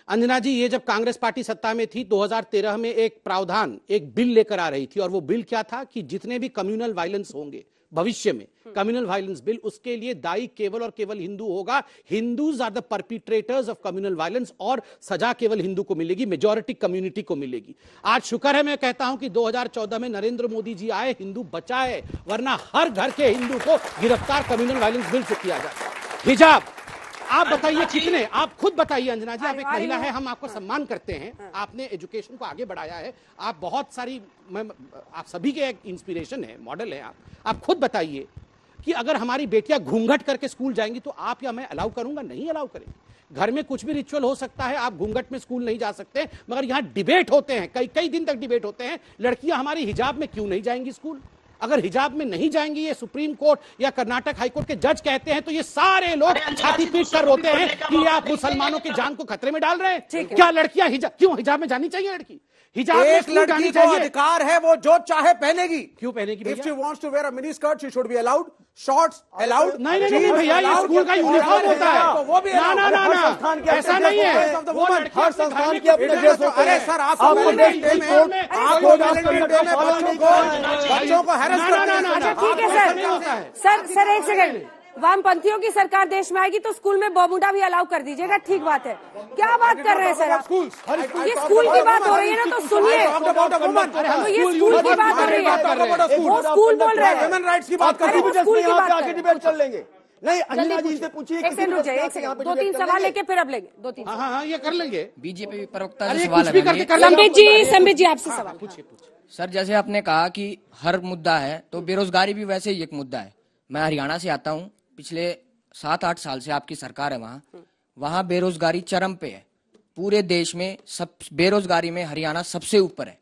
अंजना जी, ये जब कांग्रेस पार्टी सत्ता में थी 2013 में एक प्रावधान, एक बिल लेकर आ रही थी, और वो बिल क्या था कि जितने भी कम्युनल वायलेंस होंगे भविष्य में, कम्युनल वायलेंस बिल, उसके लिए दायी केवल और केवल हिंदू होगा। Hindus are the perpetrators of communal violence, और सजा केवल हिंदू को मिलेगी, मेजॉरिटी कम्युनिटी को मिलेगी। आज शुक्र है, मैं कहता हूं कि 2014 में नरेंद्र मोदी जी आए, हिंदू बचाए, वरना हर घर के हिंदू को गिरफ्तार कम्युनल वायलेंस बिल से किया जाता। हिजाब, आप बताइए कितने, आप खुद बताइए अंजना जी, आप एक महिला है, हम आपको सम्मान करते हैं, आपने एजुकेशन को आगे बढ़ाया है, आप बहुत सारी, आप सभी के एक इंस्पिरेशन है, मॉडल है आप खुद बताइए कि अगर हमारी बेटियां घूंघट करके स्कूल जाएंगी तो आप या मैं अलाउ करूंगा? नहीं अलाउ करेंगे। घर में कुछ भी रिचुअल हो सकता है, आप घूंघट में स्कूल नहीं जा सकते, मगर यहां डिबेट होते हैं, कई कई दिन तक डिबेट होते हैं, लड़कियां हमारी हिजाब में क्यों नहीं जाएंगी स्कूल? अगर हिजाब में नहीं जाएंगी, ये सुप्रीम कोर्ट या कर्नाटक हाईकोर्ट के जज कहते हैं, तो ये सारे लोग छाती पीट कर रोते हैं कि आप मुसलमानों की जान को खतरे में डाल रहे हैं। क्या लड़कियां क्यों हिजाब में जानी चाहिए? लड़की हिजाब में एक लड़की को अधिकार है, वो जो चाहे पहनेगी। क्यों पहनेगी? If she wants to wear a mini skirt she should be allowed, shorts allowed. नहीं भैया, ये स्कूल का यूनिफॉर्म होता है। वो भी ना, ऐसा नहीं है। हर संस्थान की अपने ड्रेस होते हैं। अरे सर, आप बच्चों को हैरेस करते हैं। अच्छा ठीक है सर, एक सेकंड। वामपंथियों की सरकार देश में आएगी तो स्कूल में बरमूडा भी अलाउ कर दीजिएगा, ठीक बात है। क्या बात कर रहे हैं सर आप? ये स्कूल की बात हो रही है ना, तो सुनिए। तो ये स्कूल की बात हो रही है, वो स्कूल बोल रहे हैं। ह्यूमन राइट्स की बात कर रहे हैं, स्कूल की बात आगे डिबेट चल लेंगे। नहीं, अंजना जी से पूछिए। एक सेकंड रुक जाइए, एक सेकंड, 2-3 सवाल लेके फिर अब लेंगे 2-3। हाँ, ये कर लेंगे। बीजेपी प्रवक्ता से सवाल है। संबित जी आपसे सवाल पूछिए। सर, जैसे आपने कहा कि हर मुद्दा है, तो बेरोजगारी भी वैसे ही एक मुद्दा है। मैं हरियाणा से आता हूँ, पिछले 7-8 साल से आपकी सरकार है वहाँ बेरोजगारी चरम पे है। पूरे देश में सब बेरोजगारी में हरियाणा सबसे ऊपर है।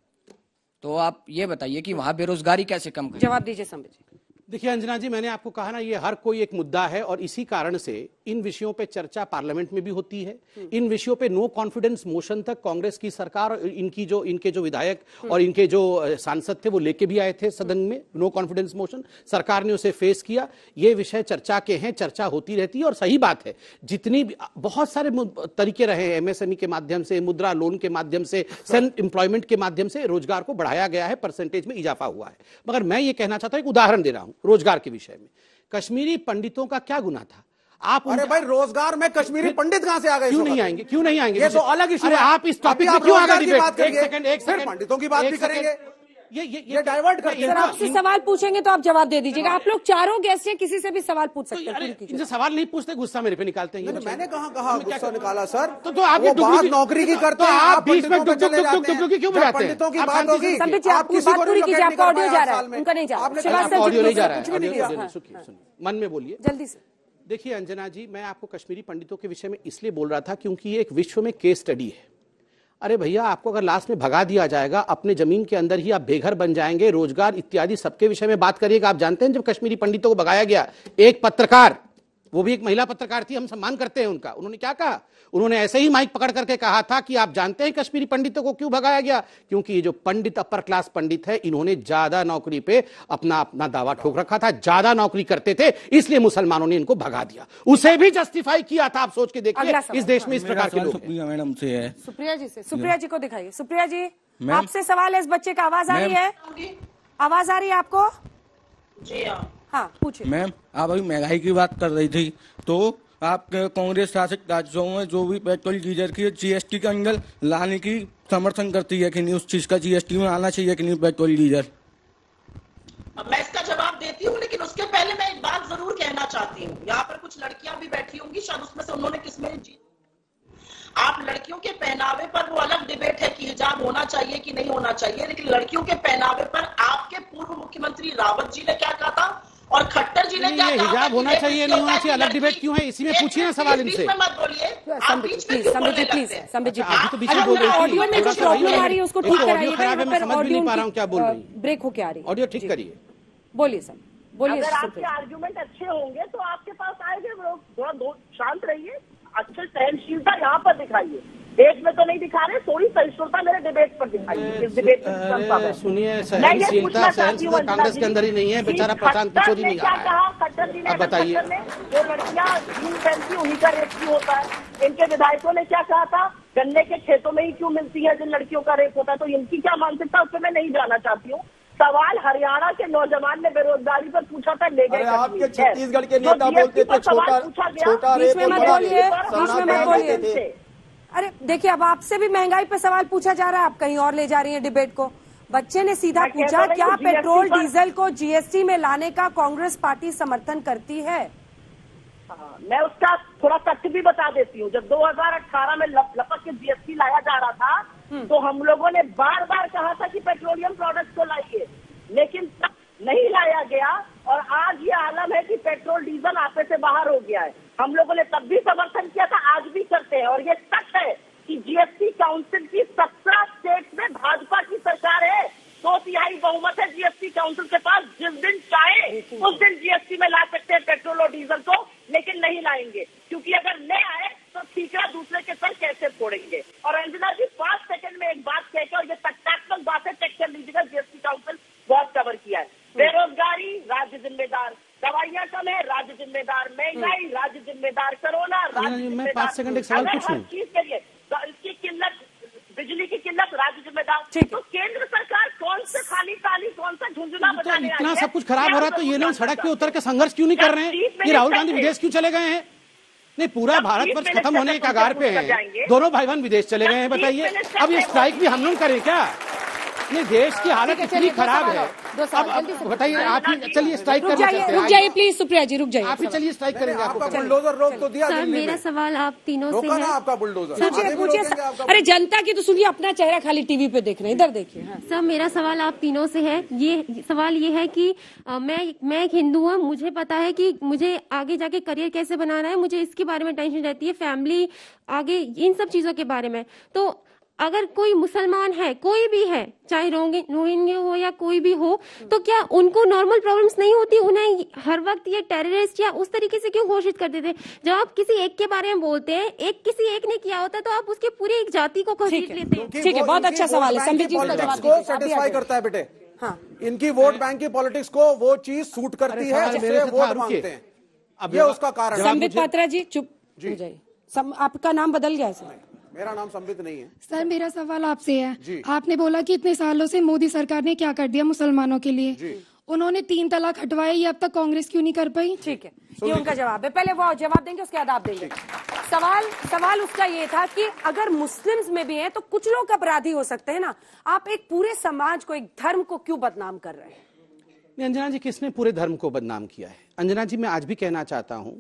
तो आप ये बताइए कि वहाँ बेरोजगारी कैसे कम करें? जवाब दीजिए संबित जी। देखिए अंजना जी, मैंने आपको कहा ना, ये हर कोई एक मुद्दा है और इसी कारण से इन विषयों पे चर्चा पार्लियामेंट में भी होती है। इन विषयों पे नो कॉन्फिडेंस मोशन तक कांग्रेस की सरकार और इनके जो विधायक और इनके जो सांसद थे वो लेके भी आए थे सदन में नो कॉन्फिडेंस मोशन। सरकार ने उसे फेस किया। ये विषय चर्चा के हैं, चर्चा होती रहती है और सही बात है। जितनी बहुत सारे तरीके रहे, एमएसएमई के माध्यम से, मुद्रा लोन के माध्यम से, सेल्फ एम्प्लॉयमेंट के माध्यम से रोजगार को बढ़ाया गया है, परसेंटेज में इजाफा हुआ है। मगर मैं ये कहना चाहता हूं, एक उदाहरण दे रहा हूं रोजगार के विषय में। कश्मीरी पंडितों का क्या गुनाह था? आप अरे भाई, रोजगार में कश्मीरी पंडित कहां से आ गए? क्यों नहीं आएंगे? क्यों नहीं आएंगे? ये तो अलग इशू है। आप इस टॉपिक में क्यों आगे डिबेट? एक सेकंड, पंडितों की बात भी करेंगे। ये डाइवर्ट करते हैं। सर, आपसे सवाल पूछेंगे तो आप जवाब दे दीजिएगा। आप लोग चारों गेस्ट हैं, किसी से भी सवाल पूछ सकते हैं। इनसे सवाल नहीं पूछते, गुस्सा मेरे पे निकालते हैं। मैंने कहा गुस्सा निकाला सर? तो आप बात नौकरी की करते हैं, आप बीच में क्यों बुलाते हैं? पंडितों की बात होगी। संबित जी, आप बात पूरी कीजिए। आपका ऑडियो जा रहा है, उनका नहीं जा रहा। ऑडियो नहीं जा रहा है। सुनिए, मन में बोलिए जल्दी से। देखिए अंजना जी, मैं आपको कश्मीरी पंडितों के विषय में इसलिए बोल रहा था क्योंकि ये एक विश्व में केस स्टडी है। अरे भैया, आपको अगर लास्ट में भगा दिया जाएगा, अपने जमीन के अंदर ही आप बेघर बन जाएंगे, रोजगार इत्यादि सबके विषय में बात करिएगा। आप जानते हैं जब कश्मीरी पंडितों को भगाया गया, एक पत्रकार, वो भी एक महिला पत्रकार थी, हम सम्मान करते हैं उनका, उन्होंने क्या कहा? उन्होंने ऐसे ही माइक पकड़ करके कहा था कि आप जानते हैं कश्मीरी पंडितों को क्यों भगाया गया? क्योंकि ये जो पंडित अपर क्लास पंडित है, इन्होंने ज्यादा नौकरी पे अपना दावा ठोक रखा था, ज्यादा नौकरी करते थे, इसलिए मुसलमानों ने इनको भगा दिया। उसे भी जस्टिफाई किया था। आप सोच के देखिए, इस देश में इस प्रकार के लोग। मैडम से है, सुप्रिया जी से। सुप्रिया जी को दिखाइए। सुप्रिया जी, आपसे सवाल है। इस बच्चे का आवाज आ रही है? आवाज आ रही है आपको? जी हाँ, पूछिए। मैम, आप अभी महंगाई की बात कर रही थी, तो आपके कांग्रेस शासित राज्यों में जो भी पेट्रोल डीजल की जीएसटी के अंदर लाने की समर्थन करती है कि नहीं? उस चीज का जीएसटी में आना चाहिए कि नहीं पेट्रोल डीजल? मैं इसका जवाब देती हूँ, लेकिन उसके पहले मैं एक बात जरूर कहना चाहती हूँ। यहाँ पर कुछ लड़कियां भी बैठी होंगी, शायद उसमें से उन्होंने किसमें जीत। आप लड़कियों के पहनावे पर वो अलग डिबेट है कि हिजाब होना चाहिए कि नहीं होना चाहिए, लेकिन लड़कियों के पहनावे पर आपके पूर्व मुख्यमंत्री रावत जी ने क्या कहा था और खट्टर जी ने क्या कहा? हिजाब होना चाहिए नहीं होना चाहिए, अलग डिबेट क्यों है? इसी में पूछिए ना सवाल इनसे। मत बोलिए, संबित जी प्लीज। संबित जी, अभी तो बीच में बोल रही थी, ऑडियो में जो प्रॉब्लम आ रही है उसको ठीक कराइए। मैं समझ भी नहीं पा रहा हूँ क्या बोल रही है। ब्रेक होके आ रही है, ऑडियो ठीक करिए। बोलिए सर, बोलिए। अगर आपके आर्गुमेंट अच्छे होंगे तो आपके पास आएंगे लोग। थोड़ा शांत रहिए, अच्छे सहनशीलता यहाँ पर दिखाइए। देश में तो नहीं दिखा रहे, थोड़ी सहिष्णुता मेरे डिबेट पर दिखाइए। इस डिबेट में सुनिए, सहनशीलता कांग्रेस के अंदर ही नहीं है। बेचारा प्रशांत किशोर नहीं क्या कहा खट्टर जी ने? अब बताइए। जो लड़कियां जीन पहनती उन्हीं का रेप क्यों होता है? इनके विधायकों ने क्या कहा था? गन्ने के खेतों में ही क्यों मिलती है जिन लड़कियों का रेप होता है? तो इनकी क्या मानसिकता, उससे मैं नहीं जाना चाहती हूँ। सवाल हरियाणा के नौजवान ने बेरोजगारी पर पूछा था, ले गए। आपके छत्तीसगढ़ के नेता बोलते थे छोटा रेप बीच में मत बोलिए। अरे देखिए, अब आपसे भी महंगाई पे सवाल पूछा जा रहा है, आप कहीं और ले जा रही हैं डिबेट को। बच्चे ने सीधा पूछा, क्या पेट्रोल डीजल को जीएसटी में लाने का कांग्रेस पार्टी समर्थन करती है? मैं उसका थोड़ा तथ्य भी बता देती हूँ। जब 2018 में लपक के जीएसटी लाया जा रहा था, तो हम लोगों ने बार बार कहा था कि पेट्रोलियम प्रोडक्ट को लाइए, लेकिन तब नहीं लाया गया। और आज ये आलम है कि पेट्रोल डीजल आपे से बाहर हो गया है। हम लोगों ने तब भी समर्थन किया था, आज भी करते हैं। और ये सच है कि जीएसटी काउंसिल की 17 स्टेट में भाजपा की सरकार है, 2/3 बहुमत है जीएसटी काउंसिल के पास। जिस दिन चाहे उस दिन जीएसटी में ला सकते हैं पेट्रोल और डीजल को, लेकिन नहीं लाएंगे, क्योंकि अगर ले आए तो ठीकरा दूसरे के सर कैसे फोड़ेंगे। और अंजना जी 5 सेकंड में एक बात कहकर, और ये तथ्यात्मक बात है, चेक कर लीजिएगा, जीएसटी काउंसिल बहुत कवर किया है। बेरोजगारी राज्य जिम्मेदार, दवाइयां कम है राज्य जिम्मेदार, महंगाई राज्य जिम्मेदार, कोरोना राज्य जिम्मेदार। मैं 5 सेकंड एक सवाल पूछूं? चीज के लिए इसकी किल्लत, बिजली की किल्लत राज्य जिम्मेदार। तो केंद्र सरकार कौन से खाली ताली, कौन सा झुंझुना बजाने आई है? इतना सब कुछ खराब हो रहा है तो ये लोग सड़क पे उतर के संघर्ष क्यों नहीं कर रहे हैं? ये राहुल गांधी विदेश क्यों चले गए हैं? नहीं, पूरा भारतवर्ष खत्म होने के कगार पे है, दोनों भाई बहन विदेश चले गए हैं। बताइए, अब ये स्ट्राइक भी हम लोग करें क्या? नहीं, देश की हालत इतनी खराब है। अब बताइए, आप ही चलिए स्ट्राइक करने चलते हैं। रुक जाइए प्लीज, सुप्रिया जी रुक जाइए। आप ही चलिए स्ट्राइक करेंगे। आपका बुलडोजर रोक तो दिया। सर मेरा सवाल आप तीनों से है। आपका बुलडोजर पूछिए। अरे जनता की तो सुनिए, अपना चेहरा खाली टीवी पे देख रहे हैं, इधर देखिए। सर मेरा सवाल आप तीनों से है। ये सवाल ये है कि मैं एक हिंदू हूँ, मुझे पता है कि मुझे आगे जाके करियर कैसे बनाना है, मुझे इसके बारे में टेंशन रहती है, फैमिली आगे इन सब चीजों के बारे में। तो अगर कोई मुसलमान है, कोई भी है, चाहे रोहिंग्या हो या कोई भी हो, तो क्या उनको नॉर्मल प्रॉब्लम्स नहीं होती? उन्हें हर वक्त ये टेररिस्ट या उस तरीके से क्यों घोषित कर देते? जब आप किसी एक के बारे में बोलते हैं, किसी एक ने किया होता है, तो आप उसके पूरी एक जाति को घसीट लेते हैं। ठीक है, बहुत अच्छा सवाल है। संबित जी को सेटिस्फाई करता है बेटे। हाँ, इनकी वोट बैंक की पॉलिटिक्स को वो चीज सूट करती है, इसलिए वोट मांगते हैं। अब ये उसका कारण है। संबित पात्रा जी चुप हो जाइए। आपका नाम बदल गया है? मेरा नाम संबित नहीं है। सर मेरा सवाल आपसे है। आपने बोला कि इतने सालों से मोदी सरकार ने क्या कर दिया मुसलमानों के लिए। उन्होंने 3 तलाक हटवाया, ये अब तक कांग्रेस क्यों नहीं कर पाई? ठीक है, ये उनका जवाब है। पहले वो जवाब देंगे, उसके बाद आप देंगे। सवाल उसका ये था कि अगर मुस्लिम्स में भी है तो कुछ लोग अपराधी हो सकते हैं ना, आप एक पूरे समाज को, एक धर्म को क्यों बदनाम कर रहे हैं? अंजना जी, किसने पूरे धर्म को बदनाम किया है? अंजना जी, मैं आज भी कहना चाहता हूँ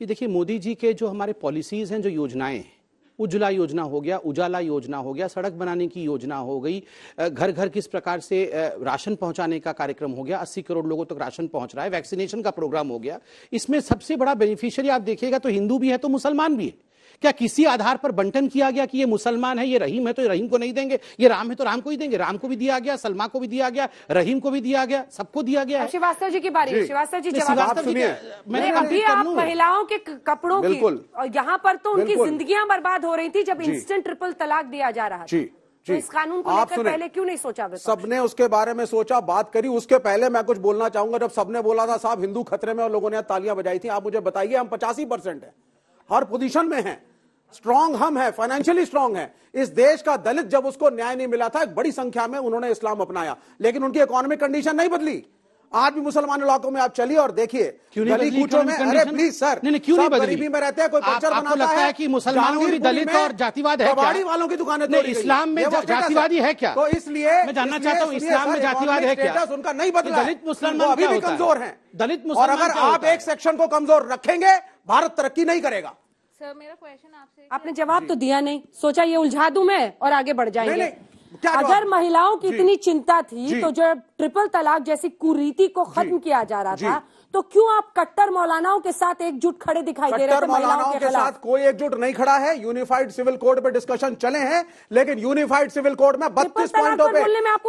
कि देखिए, मोदी जी के जो हमारे पॉलिसीज हैं, जो योजनाएं हैं, उज्ज्वला योजना हो गया, उजाला योजना हो गया, सड़क बनाने की योजना हो गई, घर घर किस प्रकार से राशन पहुंचाने का कार्यक्रम हो गया, 80 करोड़ लोगों तक राशन पहुंच रहा है, वैक्सीनेशन का प्रोग्राम हो गया। इसमें सबसे बड़ा बेनिफिशियरी आप देखिएगा तो हिंदू भी है तो मुसलमान भी है। क्या किसी आधार पर बंटन किया गया कि ये मुसलमान है, ये रहीम है तो रहीम को नहीं देंगे, ये राम है तो राम को ही देंगे? राम को भी दिया गया, सलमा को भी दिया गया, रहीम को भी दिया गया, सबको दिया गया है। श्रीवास्तव जी की बारी है। श्रीवास्तव जी जवाब सुनिए। अभी आप महिलाओं के कपड़ों की, और यहाँ पर तो उनकी जिंदगियां बर्बाद हो रही थी जब इंस्टेंट ट्रिपल तलाक दिया जा रहा था। तो इस कानून को लेकर पहले क्यों नहीं सोचा? सबने उसके बारे में सोचा, बात करी। उसके पहले मैं कुछ बोलना चाहूंगा। जब सबने बोला था साहब हिंदू खतरे में और लोगों ने तालियां बजाई थी, आप मुझे बताइए, हम 85% है, हर पोजीशन में है, स्ट्रांग हम है, फाइनेंशियली स्ट्रांग है। इस देश का दलित जब उसको न्याय नहीं मिला था, एक बड़ी संख्या में उन्होंने इस्लाम अपनाया, लेकिन उनकी इकोनॉमिक कंडीशन नहीं बदली। आज भी मुसलमान इलाकों में आप चलिए और देखिए, गली कूचों में, अरे प्लीज सर, क्यों नहीं बदली? गरीबी में रहते हैं, कोई कल्चर बनाता लगता है कि मुसलमानों में भी दलित और जातिवाद है? कबाड़ी वालों की दुकानें तोड़ी गई। इस्लाम में जातिवादी है क्या? तो इसलिए मैं जानना चाहता हूँ, इस्लाम में जातिवाद है क्या? उनका नहीं बदला। दलित मुसलमान अभी भी कमजोर है, दलित मुसलमान। और अगर आप एक सेक्शन को कमजोर रखेंगे, भारत तरक्की नहीं करेगा। सर मेरा क्वेश्चन आपसे, आपने जवाब तो दिया नहीं, सोचा ये उलझा दूं मैं और आगे बढ़ जाएंगे। अगर महिलाओं की इतनी चिंता थी तो जब ट्रिपल तलाक जैसी कुरीति को खत्म किया जा रहा था, तो क्यों आप कट्टर मौलानाओं के साथ एकजुट खड़े दिखाई दे रहे थे? महिलाओं के साथ कोई एकजुट नहीं खड़ा है। यूनिफाइड सिविल कोड पे डिस्कशन चले हैं, लेकिन यूनिफाइड सिविल कोड में 32 पॉइंटों पे,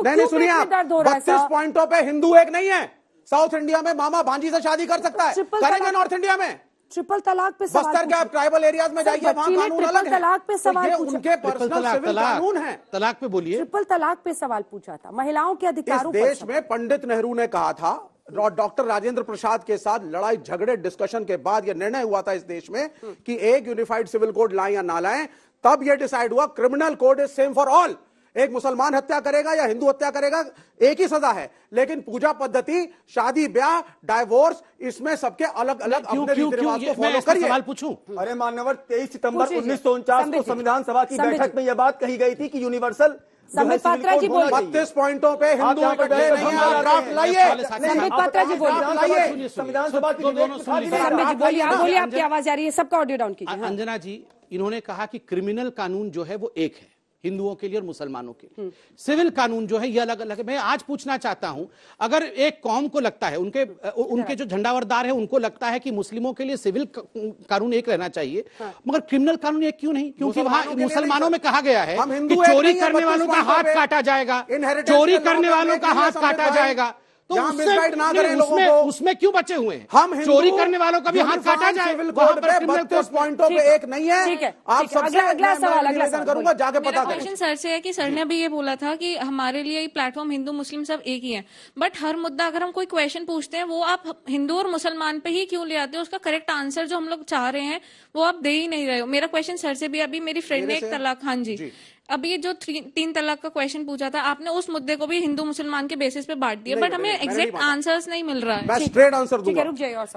नहीं सुनिए, 32 पॉइंटों पे हिंदू एक नहीं है। साउथ इंडिया में मामा भांजी से शादी कर सकता है, करेंगे नॉर्थ इंडिया में ट्रिपल तलाक पे सवाल बस्तर के आप ट्राइबल एरियाज में जाइए, वहां कानून अलग है। तलाक पे सवाल पूछा, उनके पर्सनल सिविल कानून है। तलाक पे बोलिए। ट्रिपल तलाक पे सवाल पूछा था, महिलाओं के अधिकारों। इस देश में पंडित नेहरू ने कहा था, डॉक्टर राजेंद्र प्रसाद के साथ लड़ाई झगड़े डिस्कशन के बाद यह निर्णय हुआ था इस देश में कि एक यूनिफाइड सिविल कोड लाएं या ना लाएं। तब यह डिसाइड हुआ criminal code is same for all. एक मुसलमान हत्या करेगा या हिंदू हत्या करेगा, एक ही सजा है। लेकिन पूजा पद्धति, शादी ब्याह, डाइवोर्स, इसमें सबके अलग अलग अपने रीति रिवाज को फॉलो करिए। सवाल पूछूं? अरे मान्यवर, 23 सितंबर 1949 को संविधान सभा की बैठक में यह बात कही गई थी कि यूनिवर्सल संबित पात्रा जी बोलिए। 32 पॉइंटों पे हिंदू इकट्ठे नहीं है, ड्राफ्ट लाइए। संबित पात्रा जी बोलिए। संविधान सभा की संबित जी बोलिए, आपकी आवाज आ रही है, सबका ऑडियो डाउन कीजिए। अंजना जी, इन्होंने कहा कि क्रिमिनल कानून जो है वो एक है, हिंदुओं के लिए और मुसलमानों के लिए। सिविल कानून जो है ये अलग अलग है। मैं आज पूछना चाहता हूं, अगर एक कौम को लगता है, उनके जो झंडावरदार है उनको लगता है कि मुस्लिमों के लिए सिविल कानून एक रहना चाहिए, मगर क्रिमिनल कानून एक क्यों नहीं? क्योंकि वहां मुसलमानों में कहा गया है कि चोरी करने वालों का हाथ काटा जाएगा, चोरी करने वालों का हाथ काटा जाएगा, तो उसमें क्यों बचे हुए हैं? हम चोरी करने वालों का भी हाथ काटा जाए। 32 पॉइंटों पे एक नहीं है। आप सबसे अगला सवाल निवेदन करूंगा, जाके पता करें। क्वेश्चन सर से है कि सर ने अभी ये बोला था कि हमारे लिए प्लेटफॉर्म हिंदू मुस्लिम सब एक ही है, बट हर मुद्दा अगर हम कोई क्वेश्चन पूछते हैं वो आप हिंदू और मुसलमान पे ही क्यों ले आते हो? उसका करेक्ट आंसर जो हम लोग चाह रहे हैं वो आप दे ही नहीं रहे हो। मेरा क्वेश्चन सर से भी, अभी मेरी फ्रेंड ने एक तलाक, हाँ जी, अभी जो 3 तलाक का क्वेश्चन पूछा था आपने, उस मुद्दे को भी हिंदू मुसलमान के बेसिस पे बांट दिया, बट हमें एग्जैक्ट आंसर्स नहीं मिल रहा है। मैं स्ट्रेट आंसर दूंगा।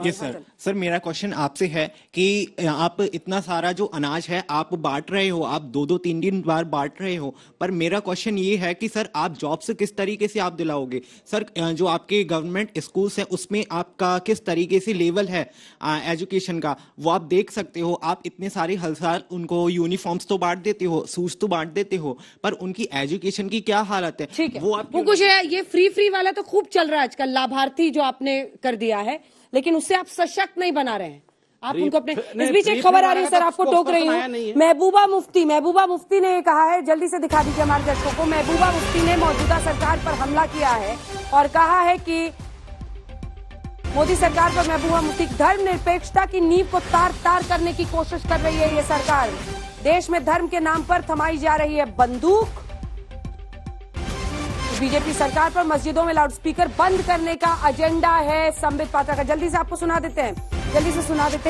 Yes sir. सर मेरा क्वेश्चन आपसे है कि आप इतना सारा जो अनाज है आप बांट रहे हो, आप 2-2, 3 बार बांट रहे हो, पर मेरा क्वेश्चन ये है कि सर आप जॉब्स किस तरीके से आप दिलाओगे? सर जो आपके गवर्नमेंट स्कूल्स है उसमें आपका किस तरीके से लेवल है एजुकेशन का, वो आप देख सकते हो। आप इतने सारे हर साल उनको यूनिफॉर्म्स तो बांट देते हो, शूज तो बांट देते हो, पर उनकी एजुकेशन की क्या हालत है? ठीक है, वो कुछ है। ये फ्री वाला तो खूब चल रहा है आजकल, लाभार्थी जो आपने कर दिया है, लेकिन उससे आप सशक्त नहीं बना रहे हैं। आप उनको अपने, इस बीच एक खबर आ रही है सर, आपको टोक रही हूँ। महबूबा मुफ्ती ने कहा है, जल्दी से दिखा दीजिए हमारे दर्शकों को। महबूबा मुफ्ती ने मौजूदा सरकार पर हमला किया है और कहा है कि मोदी सरकार पर महबूबा मुफ्ती धर्मनिरपेक्षता की नींव को तार करने की कोशिश कर रही है ये सरकार। देश में धर्म के नाम पर थमाई जा रही है बंदूक। बीजेपी सरकार पर मस्जिदों में लाउडस्पीकर बंद करने का एजेंडा है। संबित पात्रा का जल्दी से आपको सुना देते हैं,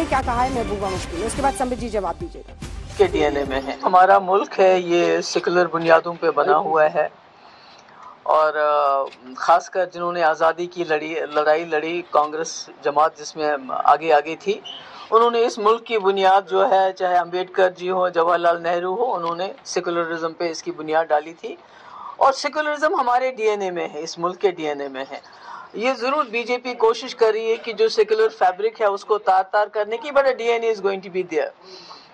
क्या कहा है महबूबा मुफ्ती ने, उसके बाद संबित जी जवाब दीजिएगा। के डीएनए में है, हमारा मुल्क है ये सेकुलर बुनियादों पे बना हुआ है, और खासकर जिन्होंने आज़ादी की लड़ाई लड़ी, कांग्रेस जमात जिसमें आगे थी, उन्होंने इस मुल्क की बुनियाद जो है, चाहे अंबेडकर जी हो, जवाहरलाल नेहरू हो, उन्होंने सेकुलरिज्म पे इसकी बुनियाद डाली थी। और सेकुलरिज्म हमारे डीएनए में है, इस मुल्क के डीएनए में है। ये जरूर बीजेपी कोशिश कर रही है कि जो सेकुलर फैब्रिक है उसको तार करने की, but DNA is going to be there.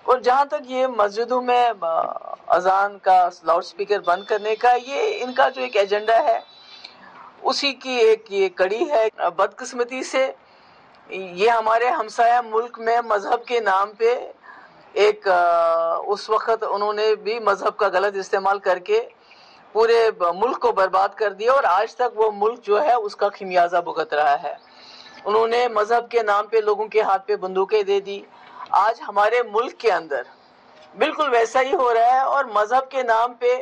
और जहाँ तक ये मस्जिदों में अजान का लाउडस्पीकर बंद करने का, ये इनका जो एक एजेंडा है उसी की एक ये कड़ी है। बदकिस्मती से ये हमारे हमसाया मुल्क में मजहब के नाम पे एक उस वक्त उन्होंने भी मजहब का गलत इस्तेमाल करके पूरे मुल्क को बर्बाद कर दिया, और आज तक वो मुल्क जो है उसका खिमियाजा भुगत रहा है। उन्होंने मजहब के नाम पे लोगों के हाथ पे बंदूकें दे दी। आज हमारे मुल्क के अंदर बिल्कुल वैसा ही हो रहा है, और मजहब के नाम पे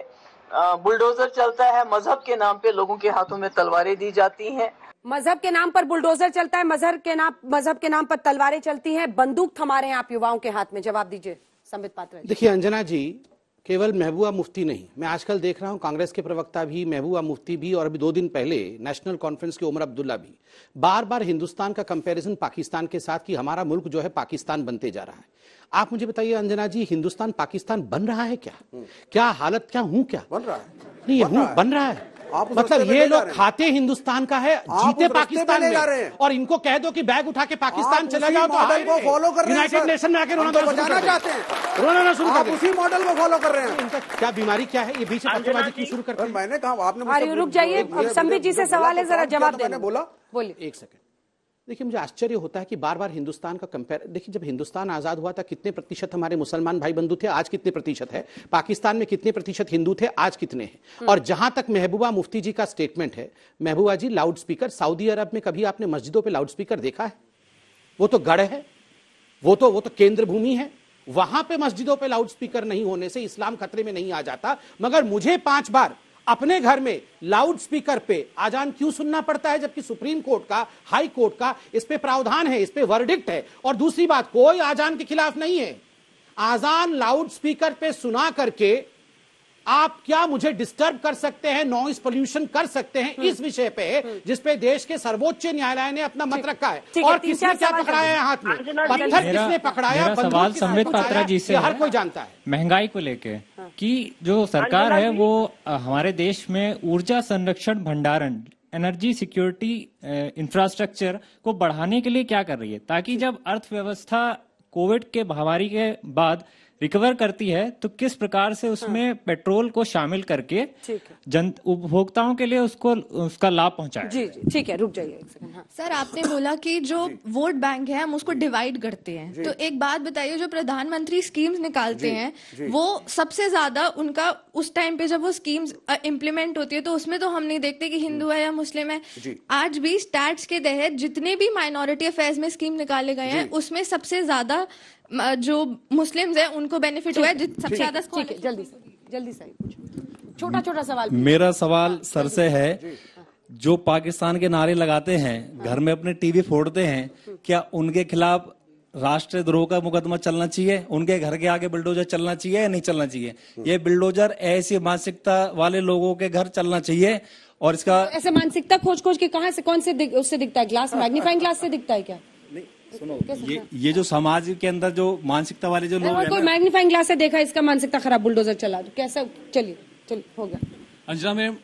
बुलडोजर चलता है, मजहब के नाम पे लोगों के हाथों में तलवारें दी जाती हैं। मजहब के नाम पर बुलडोजर चलता है, मजहब के नाम पर तलवारें चलती हैं, बंदूक थमा रहे हैं आप युवाओं के हाथ में। जवाब दीजिए संबित पात्रा। देखिए अंजना जी, केवल महबूबा मुफ्ती नहीं, मैं आजकल देख रहा हूं कांग्रेस के प्रवक्ता भी, महबूबा मुफ्ती भी, और अभी 2 दिन पहले नेशनल कॉन्फ्रेंस के उमर अब्दुल्ला भी बार बार हिंदुस्तान का कंपैरिजन पाकिस्तान के साथ कि हमारा मुल्क जो है पाकिस्तान बनते जा रहा है। आप मुझे बताइए अंजना जी, हिंदुस्तान पाकिस्तान बन रहा है क्या हालत क्या बन रहा है? नहीं, बन रहा है। मतलब ये लोग खाते हिंदुस्तान का है, जीते पाकिस्तान में, और इनको कह दो कि बैग उठा के पाकिस्तान चला जाओ तो फॉलो कर रहे हैं। यूनाइटेड नेशन में आके रोना चाहते हैं, रोना शुरू कर, उसी मॉडल को फॉलो कर रहे हैं। इनका क्या बीमारी क्या है? ये बीच में पत्थरबाजी क्यों शुरू करते हैं? मैंने कहा आपने रुक जाइए, संबित जी से सवाल है, जरा जवाब देना। बोला, बोलिए। एक सेकंड। देखिए मुझे आश्चर्य होता है कि बार बार हिंदुस्तान का कंपेयर। देखिए जब हिंदुस्तान आजाद हुआ था कितने प्रतिशत हमारे मुसलमान भाई बंधु थे, आज कितने प्रतिशत है? पाकिस्तान में कितने प्रतिशत हिंदू थे, आज कितने हैं? और जहां तक महबूबा मुफ्ती जी का स्टेटमेंट है, महबूबा जी लाउडस्पीकर, सऊदी अरब में कभी आपने मस्जिदों पे लाउडस्पीकर देखा है? वो तो गढ़ है, वो तो केंद्र भूमि है, वहां पे मस्जिदों पे लाउडस्पीकर नहीं होने से इस्लाम खतरे में नहीं आ जाता। मगर मुझे 5 बार अपने घर में लाउड स्पीकर पे आजान क्यों सुनना पड़ता है, जबकि सुप्रीम कोर्ट का, हाई कोर्ट का इस पे प्रावधान है, इस पे वर्डिक्ट है। और दूसरी बात, कोई आजान के खिलाफ नहीं है। आजान लाउड स्पीकर पे सुना करके आप क्या मुझे डिस्टर्ब कर सकते हैं, नॉइस पोल्यूशन कर सकते हैं इस विषय पे, जिसपे देश के सर्वोच्च न्यायालय ने अपना मत रखा है। और किसने क्या पकड़ाया है हाथ में, पत्थर किसने पकड़ाया? मेरा सवाल संबित पात्रा जी से हर कोई जानता है। महंगाई को लेके कि जो सरकार है वो हमारे देश में ऊर्जा संरक्षण भंडारण, एनर्जी सिक्योरिटी इंफ्रास्ट्रक्चर को बढ़ाने के लिए क्या कर रही है, ताकि जब अर्थव्यवस्था कोविड के महामारी के बाद रिकवर करती है तो किस प्रकार से उसमें पेट्रोल को शामिल करके उपभोक्ताओं के लिए उसका लाभ पहुंचाए। जी जी ठीक है, रुक जाइए एक सेकंड। हाँ। सर आपने बोला कि जो वोट बैंक है हम उसको डिवाइड करते हैं, तो एक बात बताइए, जो प्रधानमंत्री स्कीम्स निकालते हैं वो सबसे ज्यादा उनका उस टाइम पे जब वो स्कीम्स इम्प्लीमेंट होती है तो उसमें तो हम नहीं देखते कि हिंदू है या मुस्लिम है। आज भी स्टैट्स के तहत जितने भी माइनॉरिटी अफेयर्स में स्कीम निकाले गए हैं उसमें सबसे ज्यादा जो मुस्लिम्स हैं उनको बेनिफिट हुआ है, सबसे ज्यादा। ठीक है, जल्दी से छोटा छोटा सवाल। मेरा सवाल सर से है, जो पाकिस्तान के नारे लगाते हैं, घर में अपने टीवी फोड़ते हैं, क्या उनके खिलाफ राष्ट्रद्रोह का मुकदमा चलना चाहिए? उनके घर के आगे बुलडोजर चलना चाहिए या नहीं चलना चाहिए? ये बुलडोजर ऐसी मानसिकता वाले लोगों के घर चलना चाहिए। और इसका ऐसे मानसिकता खोज के कहां से, कौन से उससे दिखता है? ग्लास, मैग्नीफाइंग ग्लास से दिखता है क्या? सुनो, ये जो समाज के अंदर जो मानसिकता वाले जो लोग हैं, कोई मैग्नीफाइंग ग्लास से देखा इसका मानसिकता खराब, बुलडोजर चला तो कैसा? चलिए हो गया।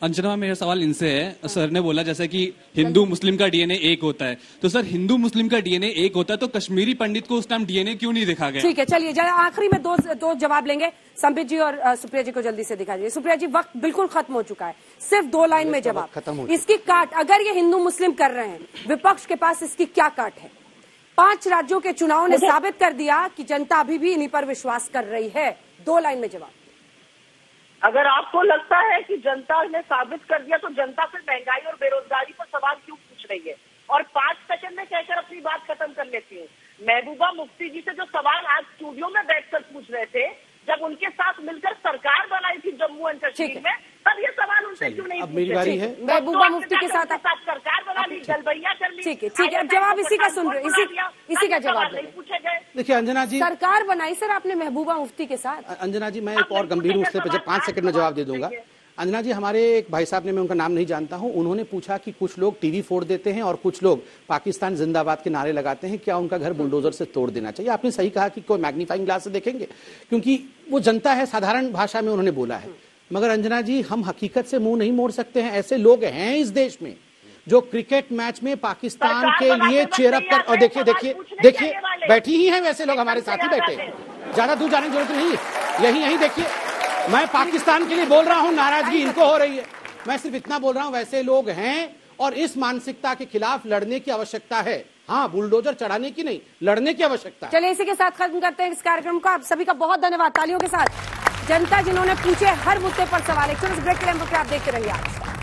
अंजना मेरा सवाल इनसे है, सर ने बोला जैसे कि हिंदू मुस्लिम का डीएनए एक होता है, तो सर हिंदू मुस्लिम का डीएनए एक होता है तो कश्मीरी पंडित को उस टाइम डीएनए क्यों नहीं देखा गया? ठीक है, चलिए आखिरी में दो जवाब लेंगे। संबित जी और सुप्रिया जी को जल्दी से दिखा दीजिए। सुप्रिया जी, वक्त बिल्कुल खत्म हो चुका है, सिर्फ 2 लाइन में जवाब। इसकी काट, अगर ये हिंदू मुस्लिम कर रहे हैं, विपक्ष के पास इसकी क्या काट है? 5 राज्यों के चुनाव ने साबित कर दिया कि जनता अभी भी इन्हीं पर विश्वास कर रही है। 2 लाइन में जवाब। अगर आपको लगता है कि जनता ने साबित कर दिया तो जनता फिर महंगाई और बेरोजगारी पर सवाल क्यों पूछ रही है? और 5 सेकंड में कहकर अपनी बात खत्म कर लेती हूँ। महबूबा मुफ्ती जी से जो सवाल आज स्टूडियो में बैठकर पूछ रहे थे, जब उनके साथ मिलकर सरकार बनाई थी जम्मू एंड कश्मीर में, तब ये सवाल उनसे क्यों नहीं पूछे? मेरी बारी है। महबूबा मुफ्ती के साथ सरकार बना ली, गलबैया कर ली। ठीक है, अब जवाब इसी का सुन रहे, इसी का जवाब नहीं पूछे गए। देखिए अंजना जी, सरकार बनाई सर आपने महबूबा मुफ्ती के साथ। अंजना जी, मैं एक और गंभीर रूप से 5 सेकंड में जवाब दे दूंगा। अंजना जी, हमारे एक भाई साहब ने, मैं उनका नाम नहीं जानता हूं, उन्होंने पूछा कि कुछ लोग टीवी फोड़ देते हैं और कुछ लोग पाकिस्तान जिंदाबाद के नारे लगाते हैं, क्या उनका घर बुलडोजर से तोड़ देना चाहिए? आपने सही कहा कि कोई मैग्नीफाइंग ग्लास से देखेंगे, क्योंकि वो जनता है, साधारण भाषा में उन्होंने बोला है। मगर अंजना जी, हम हकीकत से मुंह नहीं मोड़ सकते हैं। ऐसे लोग हैं इस देश में जो क्रिकेट मैच में पाकिस्तान के लिए चेयरअप कर, और देखिए बैठी ही हैं वैसे लोग, हमारे साथ ही बैठे, ज्यादा दूर जाने की जरूरत नहीं है, यही देखिए। मैं पाकिस्तान के लिए बोल रहा हूं, नाराजगी इनको हो रही है, मैं सिर्फ इतना बोल रहा हूं, वैसे लोग हैं और इस मानसिकता के खिलाफ लड़ने की आवश्यकता है। हाँ, बुलडोजर चढ़ाने की नहीं, लड़ने की आवश्यकता है। चलिए इसी के साथ खत्म करते हैं इस कार्यक्रम को। आप सभी का बहुत धन्यवाद, तालियों के साथ। जनता जिन्होंने पूछे हर मुद्दे पर सवाल। एक छोटे से ब्रेक के लिए आप देखते रहिए।